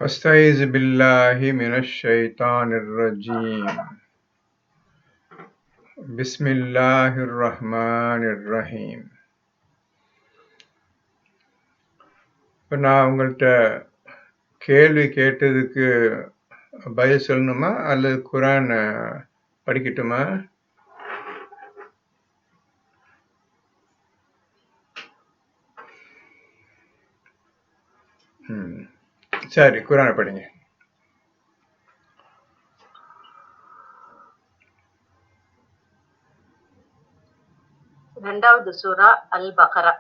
أستعيذ بالله من الشيطان الرجيم بسم الله الرحمن الرحيم. இப்போ நான் உங்கள்கிட்ட கேள்வி கேட்டதுக்கு பதில் சொல்லணுமா அல்லது குரான் படிக்கட்டுமா? சரி, குரானை படிங்க. இரண்டாவது சூரா அல்-பக்ரா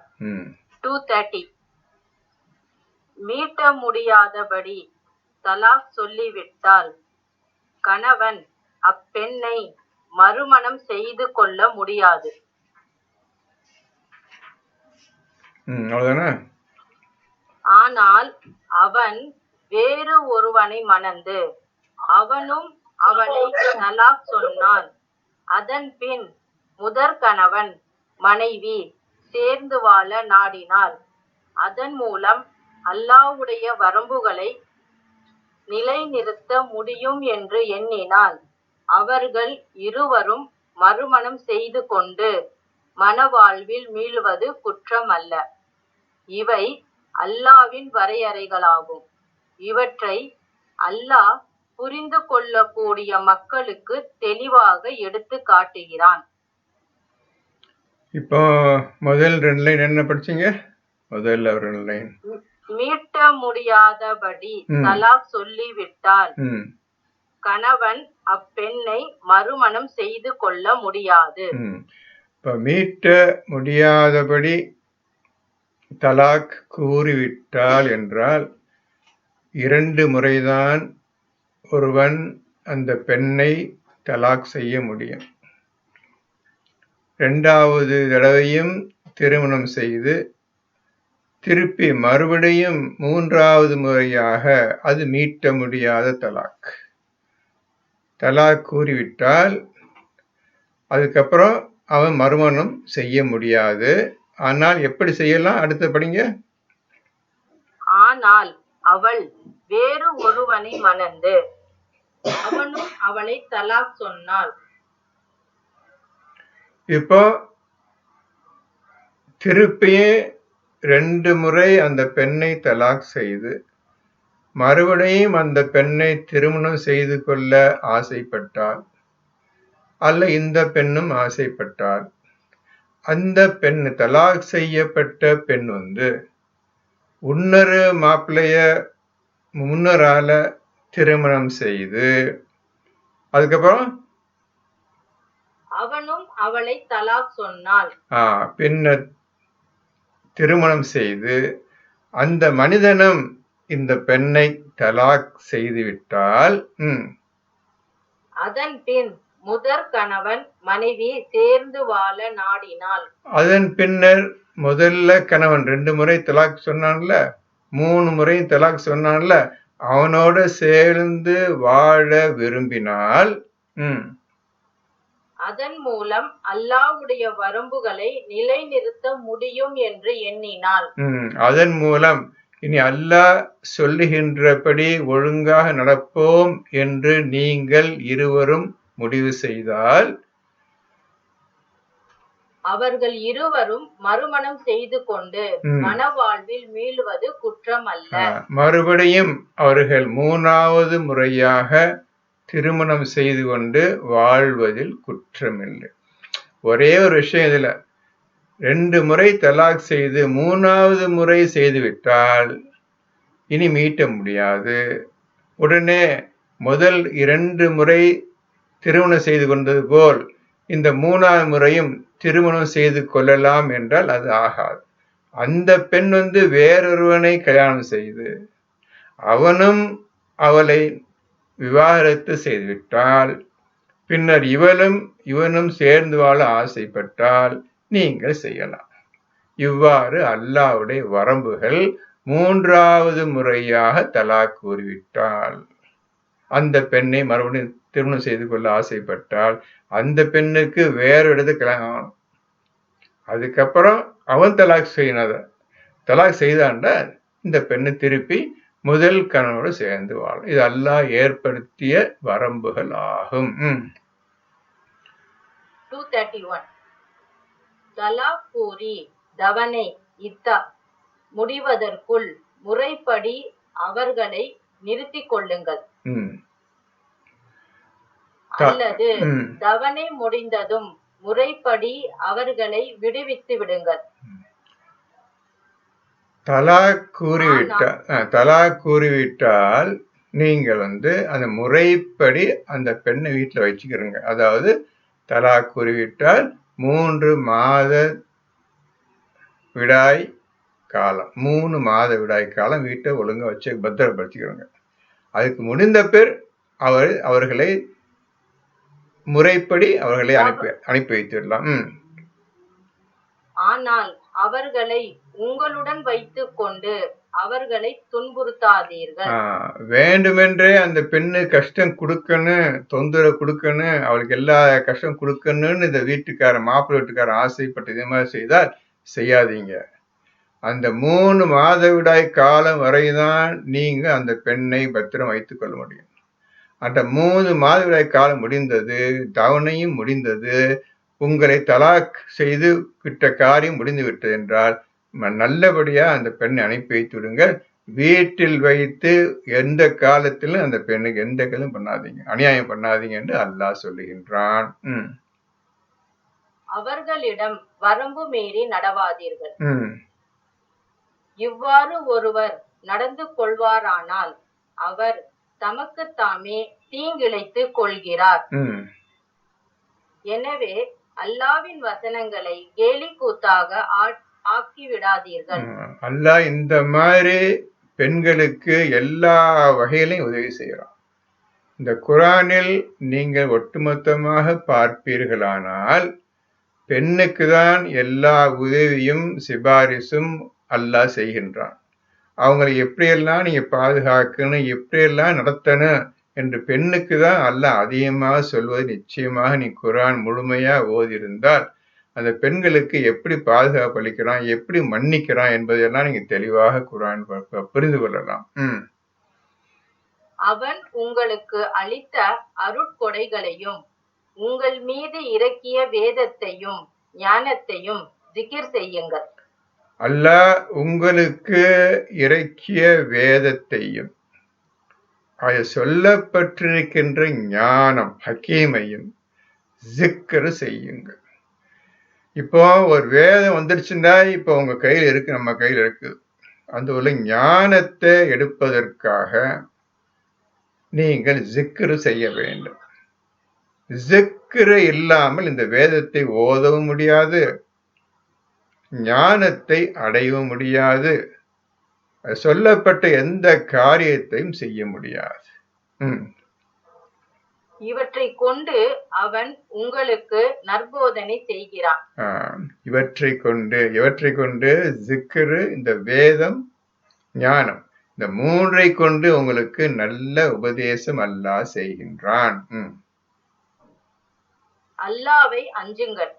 230. மீட்ட முடியாதபடி தலாக் சொல்லிவிட்டால் கணவன் அப்பெண்ணை மறுமணம் செய்து கொள்ள முடியாது. ஆனால் அவன் வேறு ஒருவனை மணந்து அவனும் அவளை தலாக் சொன்னான், அதன் பின் முதற் கணவன் மனைவி சேர்ந்து வாழ நாடினால், அதன் மூலம் அல்லாஹ்வுடைய வரம்புகளை நிலைநிறுத்த முடியும் என்று எண்ணினால், அவர்கள் இருவரும் மறுமணம் செய்து கொண்டு மணவாழ்வில் மீளுவது குற்றம் அல்ல. இவை அல்லாஹ்வின் வரையறைகளாகும். இவற்றை அல்லாஹ் புரிந்து கொள்ளக்கூடிய மக்களுக்கு தெளிவாக எடுத்து காட்டுகிறான். இப்போ முதல் 2 லைன் என்ன படிச்சீங்க? முதல்ல 2 லைன் மீட்ட முடியாதபடி தலாக் சொல்லிவிட்டால் கணவன் அப்பெண்ணை மறுமணம் செய்து கொள்ள முடியாது. இப்போ மீட்ட முடியாதபடி தலாக் கூறிவிட்டால் என்றால் 2 முறைதான் ஒருவன் அந்த பெண்ணை தலாக் செய்ய முடியும். 2வது தடவையும் திருமணம் செய்து திருப்பி மறுபடியும் 3வது முறையாக அது மீட்ட முடியாத தலாக். தலாக் கூறிவிட்டால் அதுக்கப்புறம் அவன் மறுமணம் செய்ய முடியாது. ஆனால் எப்படி செய்யலாம்? அடுத்து படிங்க. ஆனால் அவள் வேறு ஒருவனை மணந்து அவனும் அவளை தலாக் சொன்னாள். இப்போ திருப்பியே 2 முறை அந்த பெண்ணை தலாக் செய்து மறுபடியும் அந்த பெண்ணை திருமணம் செய்து கொள்ள ஆசைப்பட்டால், அல்ல இந்த பெண்ணும் ஆசைப்பட்டால், அந்த பெண் தலாக் செய்யப்பட்ட பெண் இன்னொரு மாப்பிள்ளைய முன்னரால திருமணம் செய்து அதுக்கப்புறம் அவனும் அவளை தலாக் சொன்னாள். பின்னர் திருமணம் செய்து அந்த மனிதனும் இந்த பெண்ணை தலாக் செய்துவிட்டால் அதன் பின் முதற் கணவன் மனைவி சேர்ந்து வாழ நாடினால், அதன் பின்னர் முதல்ல கணவன் 2 முறை தலாக் சொன்னான்ல, 3 முறை தலாக் சொன்னான்ல, அவனோட சேர்ந்து வாழ விரும்பினால் அதன் மூலம் அல்லாஹ்வுடைய வரம்புகளை நிலைநிறுத்த முடியும் என்று எண்ணினால், அதன் மூலம் இனி அல்லாஹ் சொல்லுகின்றபடி ஒழுங்காக நடப்போம் என்று நீங்கள் இருவரும் முடிவு செய்தால், அவர்கள் இருவரும் மறுமணம் செய்து கொண்டு மணவாழ்வில் மீளுவது குற்றம் அல்ல. மறுபடியும் அவர்கள் 3வது முறையாக திருமணம் செய்து கொண்டு வாழ்வதில் குற்றமில்லை. ஒரே ஒரு விஷயம், இதுல 2 முறை தலாக் செய்து 3வது முறை செய்துவிட்டால் இனி மீட்ட முடியாது. உடனே முதல் 2 முறை திருமணம் செய்து கொண்டது போல் இந்த 3வது முறையும் திருமணம் செய்து கொள்ளலாம் என்றால் அது ஆகாது. அந்த பெண் வேறொருவனை கல்யாணம் செய்து அவனும் அவளை விவாகரத்து செய்துவிட்டால், பின்னர் இவனும் சேர்ந்து வாழ ஆசைப்பட்டால் நீங்கள் செய்யலாம். இவ்வாறு அல்லாஹ்வுடைய வரம்புகள் 3வது முறையாக தலாக் கூறிவிட்டால், அந்த பெண்ணை மறுபடியும் திருமணம் செய்து கொள்ள ஆசைப்பட்டால் அந்த பெண்ணுக்கு வேறு இடத்து கல்யாணம், அதுக்கப்புறம் அவன் தலாக் செய்தாண்ட இந்த பெண்ணை திருப்பி முதல் கணவனோடு சேர்ந்து வாழும். இது அல்லாஹ் ஏற்படுத்திய வரம்புகள் ஆகும். 231 தலாக் கூறி தவணை இத்தா முடிவதற்குள் முறைப்படி அவர்களை நிறுத்திக் கொள்ளுங்கள். அல்லது தவணை முடிந்ததும் முறைப்படி அவர்களை விடுவித்து விடுங்கள். தலாக் கூறிவிட்டால் நீங்கள் அந்த முறைப்படி அந்த பெண்ணை வீட்டுல வச்சுக்கிறீங்க. அதாவது தலாக் கூறிவிட்டால் 3 மாத விடாய் காலம் 3 மாத விடாய் காலம் வீட்டை ஒழுங்கா வச்சு பத்திரப்படுத்திக்கிறோங்க. அதுக்கு முடிந்த பேர் அவர்களை முறைப்படி அவர்களை அனுப்பி வைத்துவிடலாம். ஆனால் அவர்களை உங்களுடன் வைத்துக் கொண்டு அவர்களை துன்புறுத்தாதீர்கள். வேண்டுமென்றே அந்த பெண்ணு கஷ்டம் கொடுக்கணும், தொந்தரவு கொடுக்கணும், அவளுக்கு எல்லா கஷ்டம் கொடுக்கணும்னு இந்த மாப்பிள்ளை வீட்டுக்கார ஆசைப்பட்டு இதே மாதிரி செய்தால் செய்யாதீங்க. அந்த 3 மாதவிடாய் காலம் வரைதான் நீங்க அந்த பெண்ணை பத்திரம் வைத்துக் கொள்ள முடியும். அந்த 3 மாதவிடாய் காலம் முடிந்தது, தவணையும் முடிந்தது, உங்களை தலாக் செய்து விட்ட காரியம் முடிந்து விட்டது என்றால் நல்லபடியா அந்த பெண்ணை அனுப்பி வைத்து விடுங்கள். வீட்டில் வைத்து எந்த காலத்திலும் அந்த பெண்ணுக்கு எந்த காலம் பண்ணாதீங்க, அநியாயம் பண்ணாதீங்க என்று அல்லாஹ் சொல்லுகின்றான். அவர்களிடம் வரம்பு மீறி நடவாதீர்கள். இவ்வாறு ஒருவர் நடந்து கொள்வாரானால் அவர் தமக்கு தாமே தீங்கிழைத்துக் கொள்கிறார். எனவே அல்லாவின் வசனங்களை கேலி கூத்தாக ஆக்கி விடாதீர்கள். அல்லாஹ் இந்த மாதிரி பெண்களுக்கு எல்லா வகையிலையும் உதவி செய்யறான். இந்த குர்ஆனில் நீங்கள் ஒட்டுமொத்தமாக பார்ப்பீர்களானால் பெண்ணுக்கு தான் எல்லா உதவியும் சிபாரிசும் அல்லாஹ் செய்கின்றான். அவங்களை எப்படியெல்லாம் நீங்க பாதுகாக்கணும், எப்படியெல்லாம் நடத்தணும் என்று பெண்ணுக்கு தான் அல்லாஹ் அதிகமாக சொல்வது. நிச்சயமாக நீ குர்ஆன் முழுமையா ஓதியிருந்தால் அந்த பெண்களுக்கு எப்படி பாதுகாப்பு அளிக்கிறான், எப்படி மன்னிக்கிறான் என்பதையெல்லாம் நீங்க தெளிவாக குர்ஆன் புரிந்து கொள்ளலாம். அவன் உங்களுக்கு அளித்த அருட்கொடைகளையும் உங்கள் மீது இறக்கிய வேதத்தையும் ஞானத்தையும் திக்ர் செய்யுங்கள். அல்லாஹ் உங்களுக்கு இறக்கிய வேதத்தையும் அது சொல்லப்பட்டிருக்கின்ற ஞானம் ஹக்கீமையும் ஜிக்ர் செய்யுங்கள். இப்போ ஒரு வேதம் வந்துருச்சுன்னா இப்போ உங்க கையில் இருக்கு, நம்ம கையில் இருக்கு. அந்த உள்ள ஞானத்தை எடுப்பதற்காக நீங்கள் ஜிக்ர் செய்ய வேண்டும். ஜிக்ர் இல்லாமல் இந்த வேதத்தை ஓதவும் முடியாது, ஞானத்தை அடையவும் முடியாது, சொல்லப்பட்ட எந்த காரியத்தையும் செய்ய முடியாது. இவற்றை கொண்டு அவன் உங்களுக்கு நற்போதனை செய்கிறான். இவற்றை கொண்டு ஜிக்ரு, இந்த வேதம், ஞானம், இந்த 3ஐ கொண்டு உங்களுக்கு நல்ல உபதேசம் அல்லாஹ் செய்கின்றான். அல்லாஹ்வை அஞ்சுங்கள்.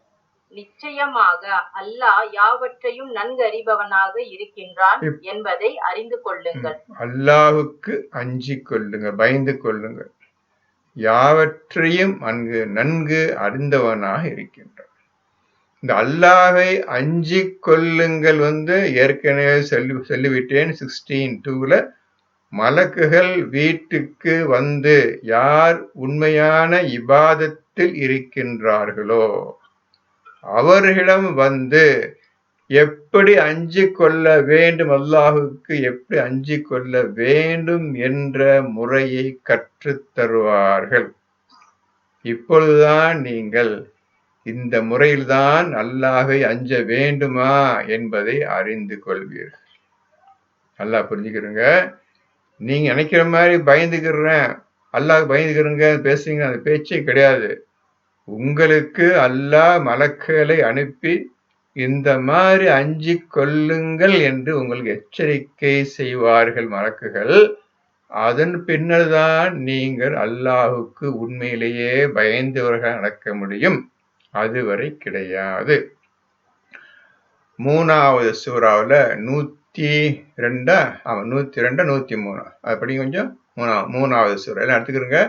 நிச்சயமாக அல்லாஹ் யாவற்றையும் நன்கறிபவனாக இருக்கின்றான் என்பதை அறிந்து கொள்ளுங்கள். அல்லாஹ்வுக்கு அஞ்சிக் கொள்ளுங்க, பயந்து கொள்ளுங்கள். யாவற்றையும் நன்கு அறிந்தவனாக இருக்கின்றான். இந்த அல்லாஹ்வை அஞ்சிக் கொள்ளுங்கள் ஏற்கனவே சொல்லிவிட்டேன். 16:2 மலக்குகள் வீட்டுக்கு வந்து யார் உண்மையான இபாதத்தில் இருக்கின்றார்களோ அவர்களிடம் வந்து எப்படி அஞ்சிக் கொள்ள வேண்டும், அல்லாஹுக்கு எப்படி அஞ்சிக் கொள்ள வேண்டும் என்ற முறையை கற்றுத் தருவார்கள். இப்பொழுதுதான் நீங்கள் இந்த முறையில்தான் அல்லாஹை அஞ்ச வேண்டுமா என்பதை அறிந்து கொள்வீர்கள். அல்லாஹ் புரிஞ்சுக்கிறங்க. நீங்க நினைக்கிற மாதிரி பயந்துக்கிறேன், அல்லாஹ் பயந்துக்கிறங்க பேசுறீங்க, அந்த பேச்சே கிடையாது. உங்களுக்கு அல்லாஹ் மலக்குகளை அனுப்பி இந்த மாதிரி அஞ்சிக் கொள்ளுங்கள் என்று உங்களுக்கு எச்சரிக்கை செய்வார்கள் மலக்குகள். அதன் பின்னர் தான் நீங்கள் அல்லாஹுக்கு உண்மையிலேயே பயந்தவர்கள் நடக்க முடியும். அதுவரை கிடையாது. 3வது சூறாவுல 102 ஆமா 102 103 அது படி கொஞ்சம் மூணாவது சூரா எல்லாம் எடுத்துக்கிறங்க.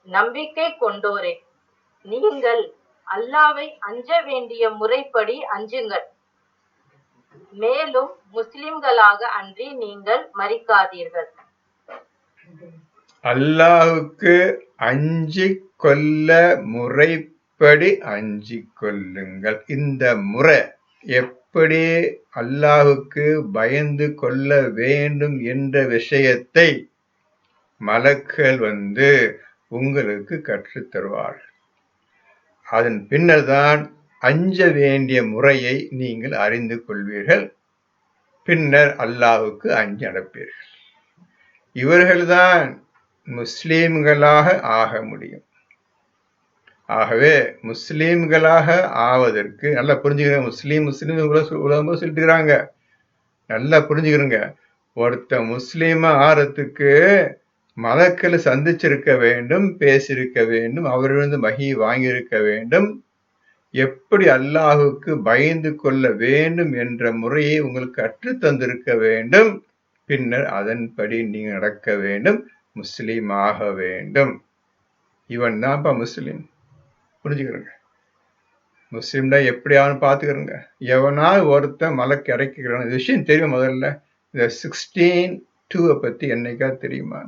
நம்பிக்கை கொண்டோரே, நீங்கள் அல்லாவை அஞ்ச வேண்டிய முறைப்படி அஞ்சுங்கள். மேலும் முஸ்லிம்களாக அன்றி நீங்கள் மரிக்காதீர்கள். அல்லாஹுக்கு அஞ்சிக் கொள்ள முறைப்படி அஞ்சிக் கொள்ளுங்கள். இந்த முறை எப்படி அல்லாஹுக்கு பயந்து கொள்ள வேண்டும் என்ற விஷயத்தை மலக்குகள் உங்களுக்கு கற்றுத் தருவார்கள். அதன் பின்னர் தான் அஞ்ச வேண்டிய முறையை நீங்கள் அறிந்து கொள்வீர்கள். பின்னர் அல்லாஹுக்கு அஞ்சு நடப்பீர்கள். இவர்கள்தான் முஸ்லிம்களாக ஆக முடியும். ஆகவே முஸ்லிம்களாக ஆவதற்கு நல்லா புரிஞ்சுக்கிறேன். முஸ்லீம் உலகம் சொல்லிட்டுக்கிறாங்க. நல்லா புரிஞ்சுக்கிறேங்க. ஒருத்த முஸ்லீமா ஆறதுக்கு மலக்களை சந்திச்சிருக்க வேண்டும், பேசியிருக்க வேண்டும், அவரிலிருந்து வஹி வாங்கியிருக்க வேண்டும். எப்படி அல்லாஹுக்கு பயந்து கொள்ள வேண்டும் என்ற முறையை உங்களுக்கு கற்றுத் தந்திருக்க வேண்டும். பின்னர் அதன்படி நீங்க நடக்க வேண்டும், முஸ்லீம் ஆக வேண்டும். இவன் தான்ப்பா முஸ்லீம். புரிஞ்சுக்கிறேங்க. முஸ்லீம்னா எப்படி ஆகணும் பார்த்துக்கிறேங்க. எவனாவது ஒருத்தன் மலக்கு இறக்கிக்கிறான். இந்த விஷயம் தெரியும். முதல்ல இந்த 16:2 பத்தி என்னைக்கா தெரியுமா?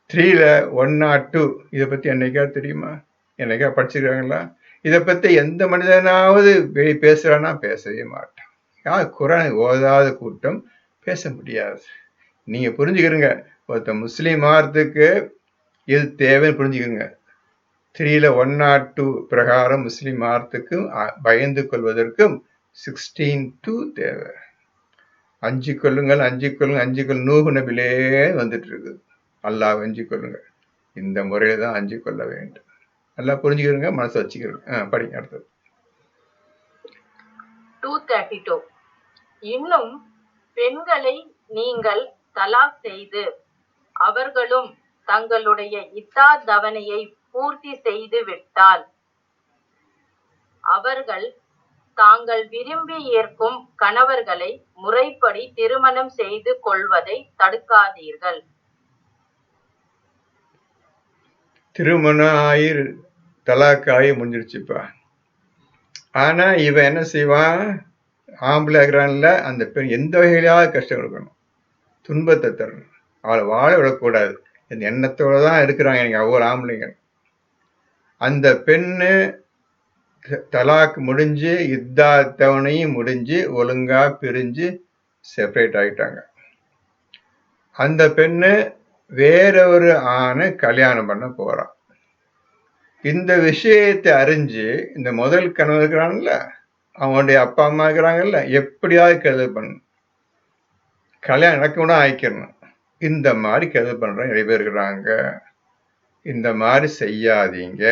3ல 102 இதை பத்தி என்னைக்கா தெரியுமா? என்னைக்கா படிச்சுக்கிறாங்களா? இதை பத்தி எந்த மனிதனாவது பேசுறானா? பேசவே மாட்டான். குர்ஆன் ஓதாத கூட்டம் பேச முடியாது. நீங்க புரிஞ்சுக்கிறீங்க. ஒருத்த முஸ்லீம் ஆகிறதுக்கு இது தேவைன்னு புரிஞ்சுக்கிறீங்க. 3ல 102 பிரகாரம் முஸ்லீம் ஆகிறதுக்கும் பயந்து கொள்வதற்கும் 16:2 தேவை. அஞ்சு கொள்ளுங்கள், அஞ்சு கொள்ளுங்கள், அஞ்சு கொள்ளுங்கள். நூஹ் நபிலே வந்துட்டு இருக்கு. அல்லாஹ் அஞ்சு கொள்ளுங்கள். இந்த முறையில தான் அஞ்சு கொள்ள வேண்டும். நல்லா புரிஞ்சுக்கிறீங்க, மனசு வச்சுக்கிறீங்க. படிங்க அடுத்தது. 232. இன்னும் பெண்களை நீங்கள் தலாக் செய்து அவர்களும் தங்களுடைய இத்தா தவணையை பூர்த்தி செய்து விட்டால் அவர்கள் தாங்கள் விரும்பி ஏற்கும் கணவர்களை முறைப்படி திருமணம் செய்து கொள்வதை தடுக்காதீர்கள். திருமணம் ஆயிரு தலாக்காயி முடிஞ்சிருச்சுப்பா. ஆனா இவன் என்ன செய்வான்? ஆம்பளை இருக்கிறான்ல, அந்த பெண் எந்த வகையிலாவது கஷ்டம் கொடுக்கணும், துன்பத்தை தரணும், அவளை வாழ விடக்கூடாது. இந்த எண்ணத்தோட தான் இருக்கிறாங்க எனக்கு ஒவ்வொரு ஆம்பளைங்க. அந்த பெண்ணு தலாக் முடிஞ்சு இத்தா தவணையும் முடிஞ்சு ஒழுங்கா பிரிஞ்சு செப்பரேட் ஆகிட்டாங்க. அந்த பெண்ணு வேற ஒரு ஆணை கல்யாணம் பண்ண போறான். இந்த விஷயத்தை அறிஞ்சு இந்த முதல் கணவன் இருக்கிறான்ல, அவனுடைய அப்பா அம்மா இருக்கிறாங்கல்ல, எப்படியாவது கெடுதல் பண்ணணும், கல்யாணம் நடக்க கூட ஆயிக்கணும். இந்த மாதிரி கெடுதல் பண்ற நிறைய பேர் இருக்கிறாங்க. இந்த மாதிரி செய்யாதீங்க,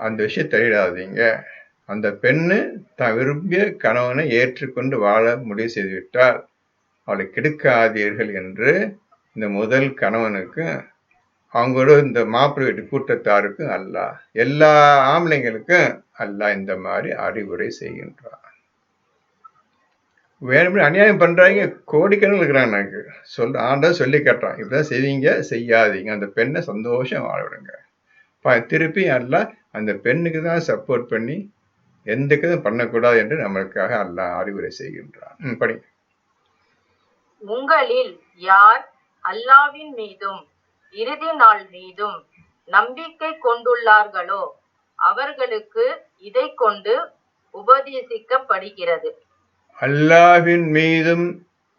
அந்த விஷயம் தெரியாதீங்க. அந்த பெண்ணு தான் விரும்பிய கணவனை ஏற்றுக்கொண்டு வாழ முடிவு செய்துவிட்டால் அவளை கெடுக்காதீர்கள் என்று இந்த முதல் கணவனுக்கு அவங்களோட இந்த மாப்பிள்ளை வீட்டு கூட்டத்தாருக்கும் அல்லாஹ், எல்லா ஆம்பளைங்களுக்கும் அல்லாஹ் இந்த மாதிரி அறிவுரை செய்கின்றான். வேணும்னு அநியாயம் பண்றாங்க, கோடிக்கணக்கில் இருக்கிறாங்க. எனக்கு ஆண்டவர் சொல்லி கட்டுறான், இப்படிதான் செய்வீங்க, செய்யாதீங்க, அந்த பெண்ணை சந்தோஷம் வாழ விடுங்க. திருப்பி அல்லாஹ் அந்த பெண்ணுக்கு தான் சப்போர்ட் பண்ணி எந்த கதும் பண்ணக்கூடாது என்று நம்மளுக்காக அல்லாஹ் அறிவுரை செய்கின்றான். படிங்க. உங்களில் யார் அல்லாவின் மீதும் இறுதி நாள் மீதும் நம்பிக்கை கொண்டுள்ளார்களோ அவர்களுக்கு இதை கொண்டு உபதேசிக்கப்படுகிறது. அல்லாஹ்வின் மீதும்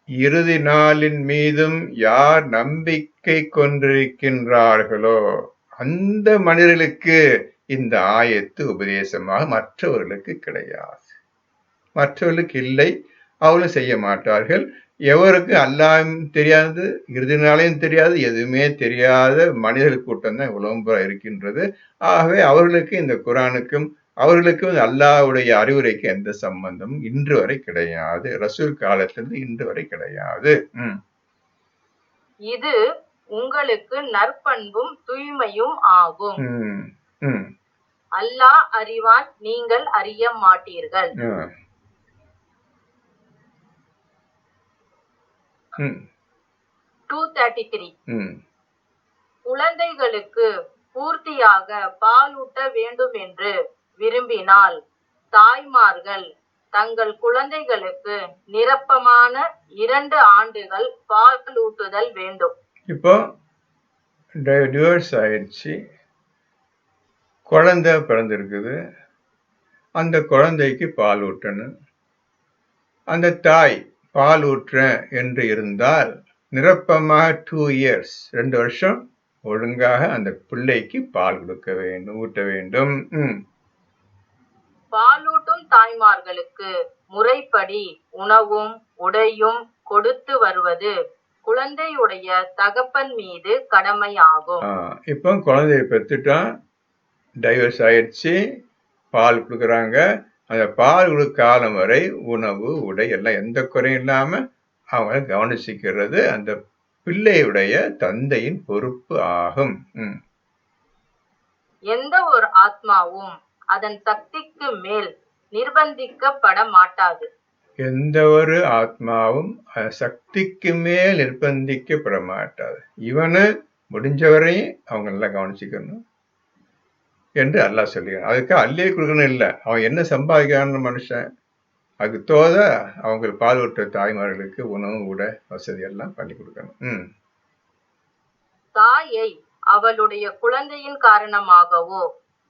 இறுதி நாளின் மீதும் யார் நம்பிக்கை கொண்டிருக்கின்றார்களோ அந்த மனிதர்களுக்கு இந்த ஆயத்து உபதேசமாக, மற்றவர்களுக்கு கிடையாது. மற்றவர்களுக்கு இல்லை, அவளும் செய்ய மாட்டார்கள். எவருக்கு அல்லாஹ்வும் தெரியாது, இறுதி நாளையும் தெரியாது, எதுவுமே தெரியாத மனிதர்கள் கூட்டம் தான் உலகம் இருக்கின்றது. ஆகவே அவர்களுக்கு இந்த குர்ஆனுக்கும் அவர்களுக்கும் அல்லாஹ்வுடைய அறிவுரைக்கு எந்த சம்பந்தமும் இன்று வரை கிடையாது. ரசூல் காலத்திலிருந்து இன்று வரை கிடையாது. இது உங்களுக்கு நற்பண்பும் தூய்மையும் ஆகும். ம் அல்லாஹ் அறிவான், நீங்கள் அறிய மாட்டீர்கள். ஆ. ம் 233. ம் குழந்தைகளுக்கு பூர்த்தியாக பாலூட்ட வேண்டுமென்று விரும்பினால் தாய்மார்கள் தங்கள் குழந்தைகளுக்கு நிரப்பமான 2 ஆண்டுகள் பாலூட்டுதல் வேண்டும். இப்போ டிவோர்ஸ் ஆயிடுச்சு, குழந்தை பிறந்திருக்குது, அந்த குழந்தைக்கு பால் ஊட்டணும். அந்த தாய் பால் ஊட்டுறேன் என்று இருந்தால் நிரப்பமாக 2 இயர்ஸ் 2 வருஷம் ஒழுங்காக அந்த பிள்ளைக்கு பால் கொடுக்க வேண்டும், ஊட்ட வேண்டும். பாலூட்டும் தாய்மார்களுக்கு முறைப்படி உணவும் உடையும் கொடுத்து வருவது குழந்தையுடைய தகப்பன் மீது கடமையாகும். இப்போ குழந்தைய பெற்றுட்டான், டைவர்ஸ் ஆயிடுச்சு, பால் கொடுக்குறாங்க. அந்த பால் கொடுக்க காலம் வரை உணவு உடை எல்லாம் எந்த குறையும் இல்லாம அவங்களை கவனிச்சுக்கிறது அந்த பிள்ளையுடைய தந்தையின் பொறுப்பு ஆகும். எந்த ஒரு ஆத்மாவும் அதன் சக்திக்கு மேல் நிர்பந்திக்கப்பட மாட்டாது. எந்த ஒரு ஆத்மாவும் சக்திக்கு மேல் நிர்பந்திக்கப்பட மாட்டாது. இவனு முடிஞ்சவரையும் அவங்க எல்லாம் கவனிச்சுக்கணும் என்று அல்லாஹ் சொல்லுகிறான். அதுக்கு அல்லே கொடுக்கணும் இல்லை, அவன் என்ன சம்பாதிக்கிறான்னு மனுஷன் அதுக்கு தோத அவங்க பால் ஊட்ட தாய்மார்களுக்கு உணவு உட வசதி எல்லாம் பண்ணி கொடுக்கணும். தாயை அவளுடைய குழந்தையின் காரணமாகவோ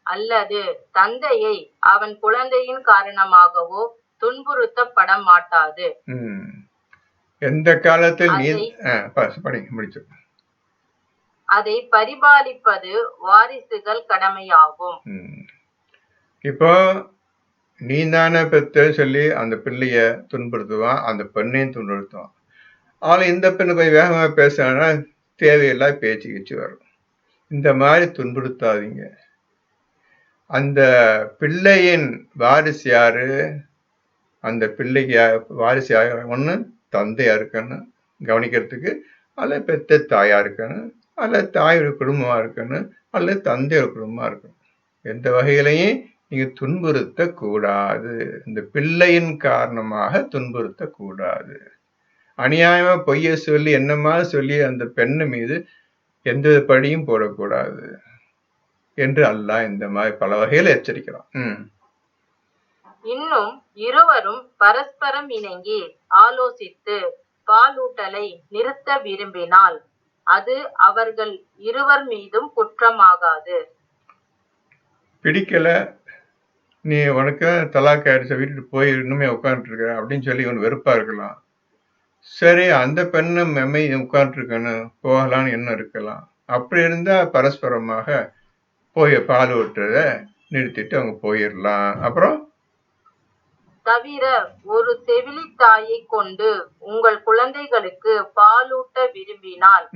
அல்லது தந்தையை அவன் குழந்தையின் காரணமாகவோ துன்புறுத்தப்பட மாட்டாது. எந்த காலத்தில் நீ முடிச்சு அதை பரிபாலிப்பது வாரிசுகள் கடமையாகும். இப்போ நீ தானே பெத்த சொல்லி அந்த பிள்ளைய துன்புறுத்துவான், அந்த பெண்ணையும் துன்புறுத்துவான். ஆனா இந்த பெண்ணு கொஞ்சம் வேகமா பேசுனா தேவையில்லாத பேச்சு கீச்சு வரும். இந்த மாதிரி துன்புறுத்தாதீங்க. அந்த பிள்ளையின் வாரிசு யாரு? அந்த பிள்ளைக்கு வாரிசு யாரு? ஒண்ணு தந்தையா இருக்கணும் கவனிக்கிறதுக்கு, அல்ல பெத்த தாயா இருக்கணும், அல்ல தாயோட குடும்பமா இருக்கணும், அல்ல தந்தையோட குடும்பமா இருக்கணும். எந்த வகையிலையும் நீங்க துன்புறுத்த கூடாது. இந்த பிள்ளையின் காரணமாக துன்புறுத்த கூடாது. அநியாயமா பொய்ய சொல்லி என்னமா சொல்லி அந்த பெண்ணு மீது எந்த படியும் போடக்கூடாது என்று அல்லாஹ் இந்த மாதிரி பல வகையில எச்சரிக்கிறான். இன்னும் இருவரும் பரஸ்பரம் இணங்கி ஆலோசித்து பாலூட்டலை நிறுத்த விரும்பினால் அது அவர்கள் இருவர் மீதும் குற்றமாகாது. பிடிக்கல, நீ உனக்கு தலாக் ஆயிடுச்ச, வீட்டுக்கு போய் இன்னுமே உட்காந்துட்டு இருக்க அப்படின்னு சொல்லி இவன் வெறுப்பா இருக்கலாம். சரி, அந்த பெண்ணு மெம்மை உட்காந்துருக்கணும் போகலான்னு என்ன இருக்கலாம். அப்படி இருந்தா பரஸ்பரமாக போய் பால் ஊட்டுறத நிறுத்திட்டு அவங்க போயிடலாம். அப்புறம் தவிர ஒரு செவிலி தாயை கொண்டு உங்கள் குழந்தைகளுக்கு பாலூட்ட விரும்பினால்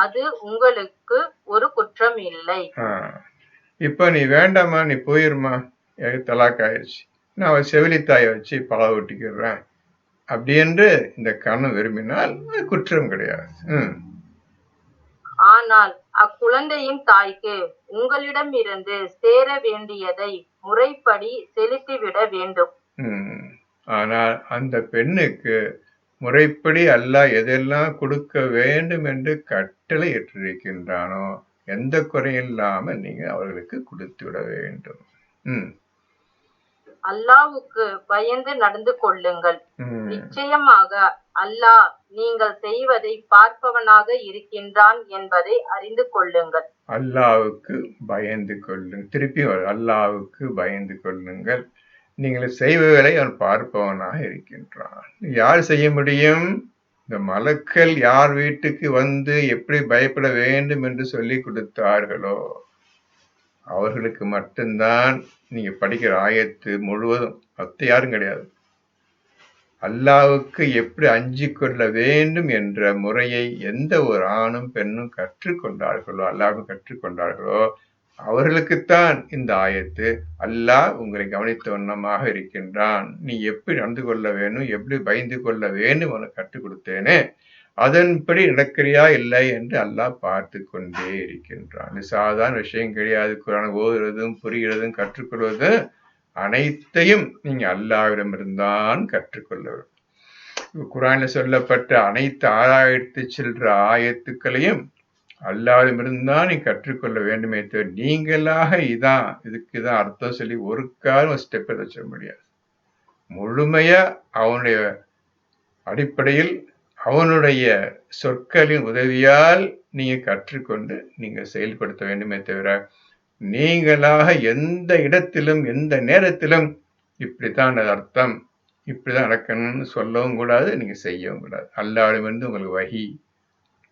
அது உங்களுக்கு ஒரு குற்றம் இல்லை. இப்ப நீ வேண்டாமா, நீ போயிருமா, தலாக் ஆயிடுச்சு, நான் அவன் செவிலித்தாயை வச்சு பால் ஊட்டிக்கிறேன் அப்படி என்று இந்த கண்ணன் விரும்பினால் குற்றம் கிடையாது. ஆனால் அக்குழந்தையின் தாய்க்கு உங்களிடம் இருந்து சேர வேண்டியதை முறைப்படி செலுத்திவிட வேண்டும். ஆனால் அந்த பெண்ணுக்கு முறைப்படி அல்லாஹ் எதெல்லாம் கொடுக்க வேண்டும் என்று கட்டளை ஏற்றிருக்கின்றானோ எந்த குறையில்லாம நீங்க அவர்களுக்கு கொடுத்து விட வேண்டும். அல்லாஹ்வுக்கு பயந்து நடந்து கொள்ளுங்கள். நிச்சயமாக அல்லாஹ் நீங்கள் செய்வதை பார்ப்பவனாக இருக்கின்றான் என்பதை அறிந்து கொள்ளுங்கள். அல்லாஹ்வுக்கு பயந்து கொள்ளுங்கள். திருப்பி அல்லாஹ்வுக்கு பயந்து கொள்ளுங்கள். நீங்கள் செய்வதை அவன் பார்ப்பவனாக இருக்கின்றான். யார் செய்ய முடியும்? இந்த மலக்கள் யார் வீட்டுக்கு வந்து எப்படி பயப்பட வேண்டும் என்று சொல்லி கொடுத்தார்களோ அவர்களுக்கு மட்டும்தான் நீங்க படிக்கிற ஆயத்து முழுவதும், மத்த யாரும் கிடையாது. அல்லாஹ்வுக்கு எப்படி அஞ்சி கொள்ள வேண்டும் என்ற முறையை எந்த ஒரு ஆணும் பெண்ணும் கற்றுக்கொண்டார்களோ, அல்லாஹ்வும் கற்றுக்கொண்டார்களோ அவர்களுக்குத்தான் இந்த ஆயத்து. அல்லாஹ் உங்களை கவனித்த வண்ணமாக இருக்கின்றான், நீ எப்படி நடந்து கொள்ள வேணும், எப்படி பயந்து கொள்ள வேண்டும் உனக்கு கற்றுக் கொடுத்தேனே, அதன்படி நடக்கிறியா இல்லை என்று அல்லாஹ் பார்த்து கொண்டே இருக்கின்றான். இது சாதாரண விஷயம் கிடையாது. குர்ஆனை ஓதுறதும் புரிகிறதும் கற்றுக்கொள்வதும் அனைத்தையும் நீங்க அல்லாஹ்விடமிருந்தான் கற்றுக்கொள்ள வேண்டும். குர்ஆன்ல சொல்லப்பட்ட அனைத்து 6000 சில்லற ஆயத்துக்களையும் அல்லாஹ்விடமிருந்தான் நீ கற்றுக்கொள்ள வேண்டுமே தவிர நீங்களாக இதுக்குதான் அர்த்தம் சொல்லி ஒரு காலம் ஸ்டெப் வச்சிட முடியாது. முழுமையா அவனுடைய அடிப்படையில் அவனுடைய சொற்களின் உதவியால் நீங்க கற்றுக்கொண்டு நீங்க செயல்படுத்த வேண்டுமே தவிர நீங்களாக எந்த இடத்திலும் எந்த நேரத்திலும் இப்படித்தான் அது அர்த்தம், இப்படிதான் நடக்கணும்னு சொல்லவும் கூடாது, நீங்க செய்யவும் கூடாது. அல்லாஹ்விடமிருந்து உங்களுக்கு வஹி,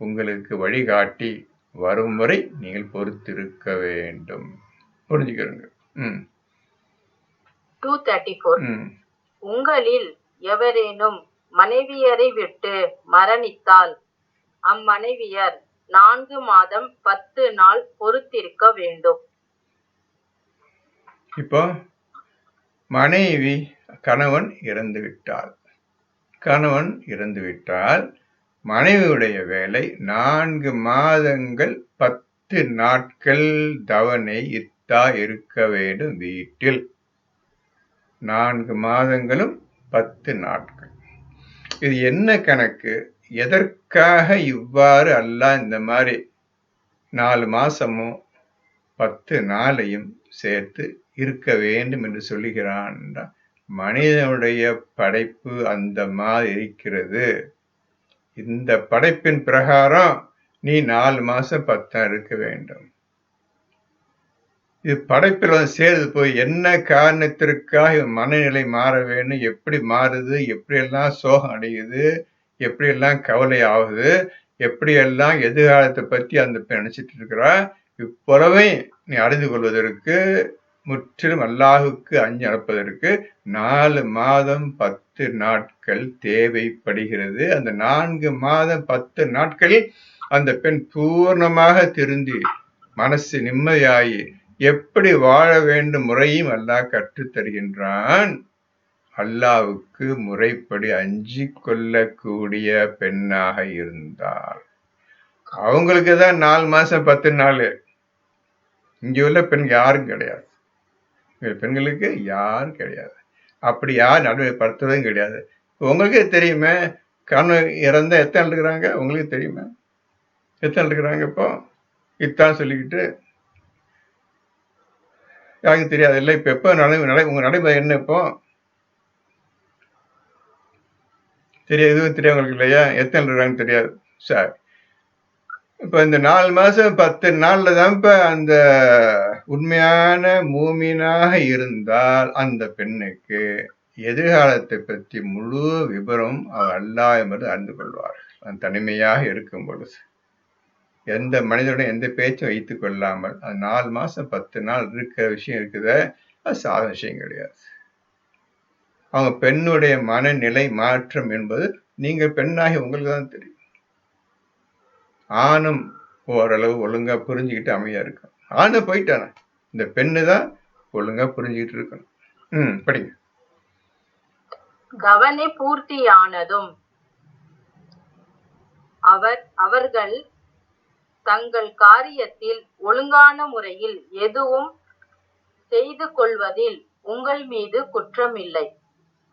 உங்களுக்கு வழிகாட்டி வரும் முறை நீங்கள் பொறுத்திருக்க வேண்டும். புரிஞ்சுக்கிறோங்க. 234 உங்களில் எவரேனும் மனைவியரை விட்டு மரணித்தால் அம்மனைவியர் 4 மாதம் 10 நாள் பொறுத்திருக்க வேண்டும். இப்போ மனைவி கணவன் இறந்து விட்டால் மனைவியுடைய வேலை 4 மாதங்கள் 10 நாட்கள் தவணை இருக்க வேண்டும் வீட்டில். 4 மாதங்களும் 10 நாட்கள். இது என்ன கணக்கு? எதற்காக இவ்வாறு அல்லாஹ் இந்த மாதிரி 4 மாசமும் 10 நாளையும் சேர்த்து இருக்க வேண்டும் என்று சொல்லுகிறான்? மனிதனுடைய படைப்பு அந்த மாதிரி இருக்கிறது. இந்த படைப்பின் பிரகாரம் நீ 4 மாசம் 10 நாள் இருக்க வேண்டும். இது படைப்பில் சேர்ந்து போய் என்ன காரணத்திற்காக மனநிலை மாற வேண்டும், எப்படி மாறுது, எப்படியெல்லாம் சோகம் அடையுது, எப்படியெல்லாம் கவலை ஆகுது, எப்படியெல்லாம் எதிர்காலத்தை பத்தி அந்த நினைச்சிட்டு இருக்கிறா, இவ்வளவே நீ அறிந்து கொள்வதற்கு முற்றிலும் அல்லாஹுக்கு அஞ்சு நடப்பதற்கு 4 மாதம் 10 நாட்கள் தேவைப்படுகிறது. அந்த 4 மாதம் 10 நாட்களில் அந்த பெண் பூர்ணமாக திருந்தி மனசு நிம்மதியாகி எப்படி வாழ வேண்டும் முறையும் அல்லாஹ் கற்றுத் தருகின்றான். அல்லாஹ்வுக்கு முறைப்படி அஞ்சி கொள்ளக்கூடிய பெண்ணாக இருந்தால் அவங்களுக்கு தான் 4 மாசம் 10 நாள். இங்க உள்ள பெண் யாரும் கிடையாது, பெண்களுக்கு யாரும் கிடையாது, அப்படி யார் நடுமைப்படுத்துறதும் கிடையாது. உங்களுக்கே தெரியுமே, கணவன் இறந்த எத்தனை இருக்கிறாங்க, உங்களுக்கு தெரியுமே எத்தனை இருக்கிறாங்க. இப்போ இத்தான் சொல்லிக்கிட்டு யாருக்கும் தெரியாது இல்லை. இப்ப எப்ப உங்க நடைமுறை என்ன இப்போ தெரியாது, எதுவும் தெரியாது உங்களுக்கு இல்லையா? எத்தனை இருக்கிறாங்கன்னு தெரியாது. சார் இப்ப இந்த 4 மாசம் 10 நாள்ல தான் இப்ப அந்த உண்மையான மூமினாக இருந்தால் அந்த பெண்ணுக்கு எதிர்காலத்தை பற்றி முழு விபரம் அவர் அல்லாஹ் என்று அறிந்து கொள்வார்கள். அந்த தனிமையாக இருக்கும் பொழுது எந்த மனிதனுடன் எந்த பேச்சும் வைத்துக் கொள்ளாமல் அது 4 மாசம் 10 நாள் இருக்கிற விஷயம் இருக்குத, அது சாதாரண விஷயம் கிடையாது. அவங்க பெண்ணுடைய மனநிலை மாற்றம் என்பது நீங்க பெண்ணாகி உங்களுக்கு தான் தெரியும். ஆணும் ஓரளவு ஒழுங்கா புரிஞ்சுக்கிட்டு அமைதியா இருக்கும். ஆணு போயிட்டான, இந்த பெண்ணு தான் ஒழுங்கா புரிஞ்சுக்கிட்டு இருக்கணும். படிங்க. கவனை பூர்த்தியானதும் அவர்கள் தங்கள் காரியத்தில் ஒழுங்கான முறையில் எதுவும் செய்து கொள்வதில் உங்கள் மீது குற்றமில்லை.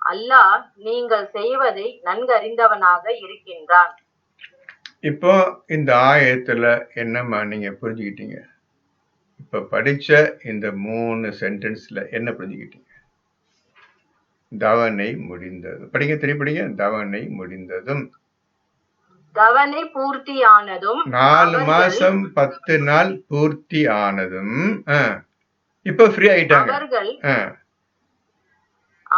அல்லாஹ் நீங்கள் செய்வதை நன்கறிந்தவனாக இருக்கின்றான். இப்போ இந்த ஆயத்துல என்னம்மா நீங்க புரிஞ்சுக்கிட்டீங்க? இப்ப படிச்ச இந்த 3 சென்டென்ஸ்ல என்ன புரிஞ்சுக்கிட்டீங்க? தவணை முடிந்தது. படிங்க, திருப்பி படிங்க. தவணை முடிந்ததும், தவணை பூர்த்தியானதும், 4 மாசம் 10 நாள் பூர்த்தி ஆனதும் இப்ப ஃப்ரீ ஆயிட்டாங்க.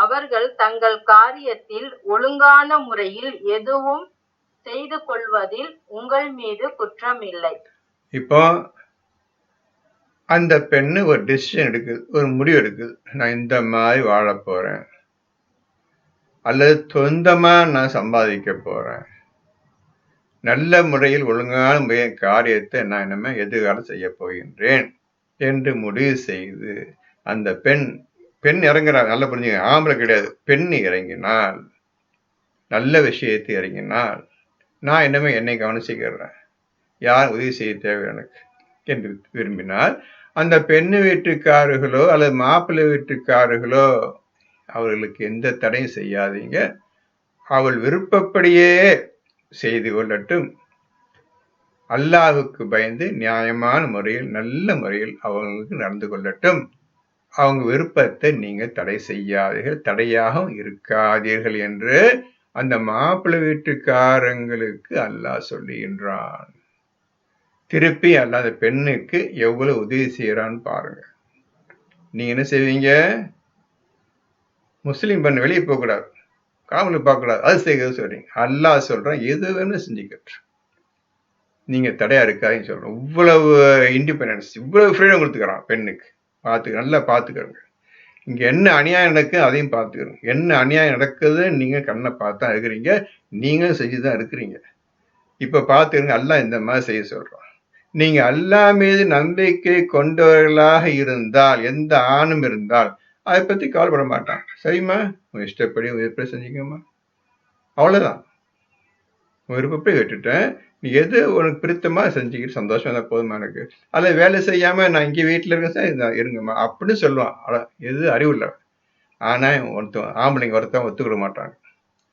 அவர்கள் தங்கள் காரியத்தில் ஒழுங்கான முறையில் எதுவும் செய்து கொள்வதில் உங்கள் மீது குற்றம் இல்லை. இப்போ அந்த பெண்ணு ஒரு டிசிஷன் எடுக்குது, ஒரு முடிவு எடுக்குது. நான் இந்த மாதிரி வாழ போறேன், அல்லது சொந்தமா நான் சம்பாதிக்க போறேன், நல்ல முறையில் ஒழுங்கான முறைய காரியத்தை நான் இனிமே எதிர்காலம் செய்ய போகின்றேன் என்று முடிவு செய்து அந்த பெண் இறங்குறாங்க. நல்லா புரிஞ்சுங்க, ஆம்பளை கிடையாது, பெண் இறங்கினால், நல்ல விஷயத்தை இறங்கினால் நான் என்னமே என்னை கவனிச்சுக்கிறேன், யார் உதவி செய்ய தேவை எனக்கு என்று விரும்பினால், அந்த பெண்ணு வீட்டுக்காரர்களோ அல்லது மாப்பிள்ளை வீட்டுக்காரர்களோ அவர்களுக்கு எந்த தடையும் செய்யாதீங்க. அவள் விருப்பப்படியே செய்து கொள்ளட்டும். அல்லாஹுக்கு பயந்து நியாயமான முறையில், நல்ல முறையில் அவங்களுக்கு நடந்து கொள்ளட்டும். அவங்க விருப்பத்தை நீங்க தடை செய்யாதீர்கள், தடையாகவும் இருக்காதீர்கள் என்று அந்த மாப்பிள்ளை வீட்டுக்காரங்களுக்கு அல்லாஹ் சொல்லுகின்றான். திருப்பி அல்லாஹ் அந்த பெண்ணுக்கு எவ்வளவு உதவி செய்யறான்னு பாருங்க. நீங்க என்ன செய்வீங்க? முஸ்லீம் பெண் வெளியே போக கூடாது, காவலுக்கு பார்க்க கூடாது, அது செய்கிறது சொல்றீங்க. அல்லாஹ் சொல்றான் எது வேணும் செஞ்சுக்கிட்டு, நீங்க தடையா இருக்காதுன்னு சொல்றோம். இவ்வளவு இண்டிபெண்டன்ஸ், இவ்வளவு ஃப்ரீடம் கொடுத்துக்கிறான் பெண்ணுக்கு. நல்லா பார்த்துக்கிறோங்க. இங்க என்ன அநியாயம் நடக்கு அதையும் பார்த்துக்கிறோம். என்ன அநியாயம் நடக்குது நீங்க கண்ணை பார்த்தா இருக்கிறீங்க, நீங்களும் செஞ்சுதான் இருக்கிறீங்க. இப்ப பார்த்துக்கிறீங்க, அல்லாஹ் இந்த மாதிரி செய்ய சொல்றோம். நீங்க அல்லாஹ் மீது நம்பிக்கை கொண்டவர்களாக இருந்தால், எந்த ஆணும் இருந்தால் அதை பத்தி கவலைப்பட மாட்டான். சரிம்மா, உன் இஷ்டப்படி எப்படி செஞ்சுக்கம்மா, அவ்வளவுதான். விருப்பப்படி விட்டுட்டேன், நீ எது உனக்கு பிடித்தமா செஞ்சுக்கிட்டு சந்தோஷம் தான் போதுமா எனக்கு. அதில் வேலை செய்யாம நான் இங்கே வீட்டில் இருக்கேன் இருங்கம்மா அப்படின்னு சொல்லுவான். எது அறிவு இல்லை. ஆனால் ஆம்பளைங்க ஒருத்தன் ஒத்துக்கிட மாட்டாங்க.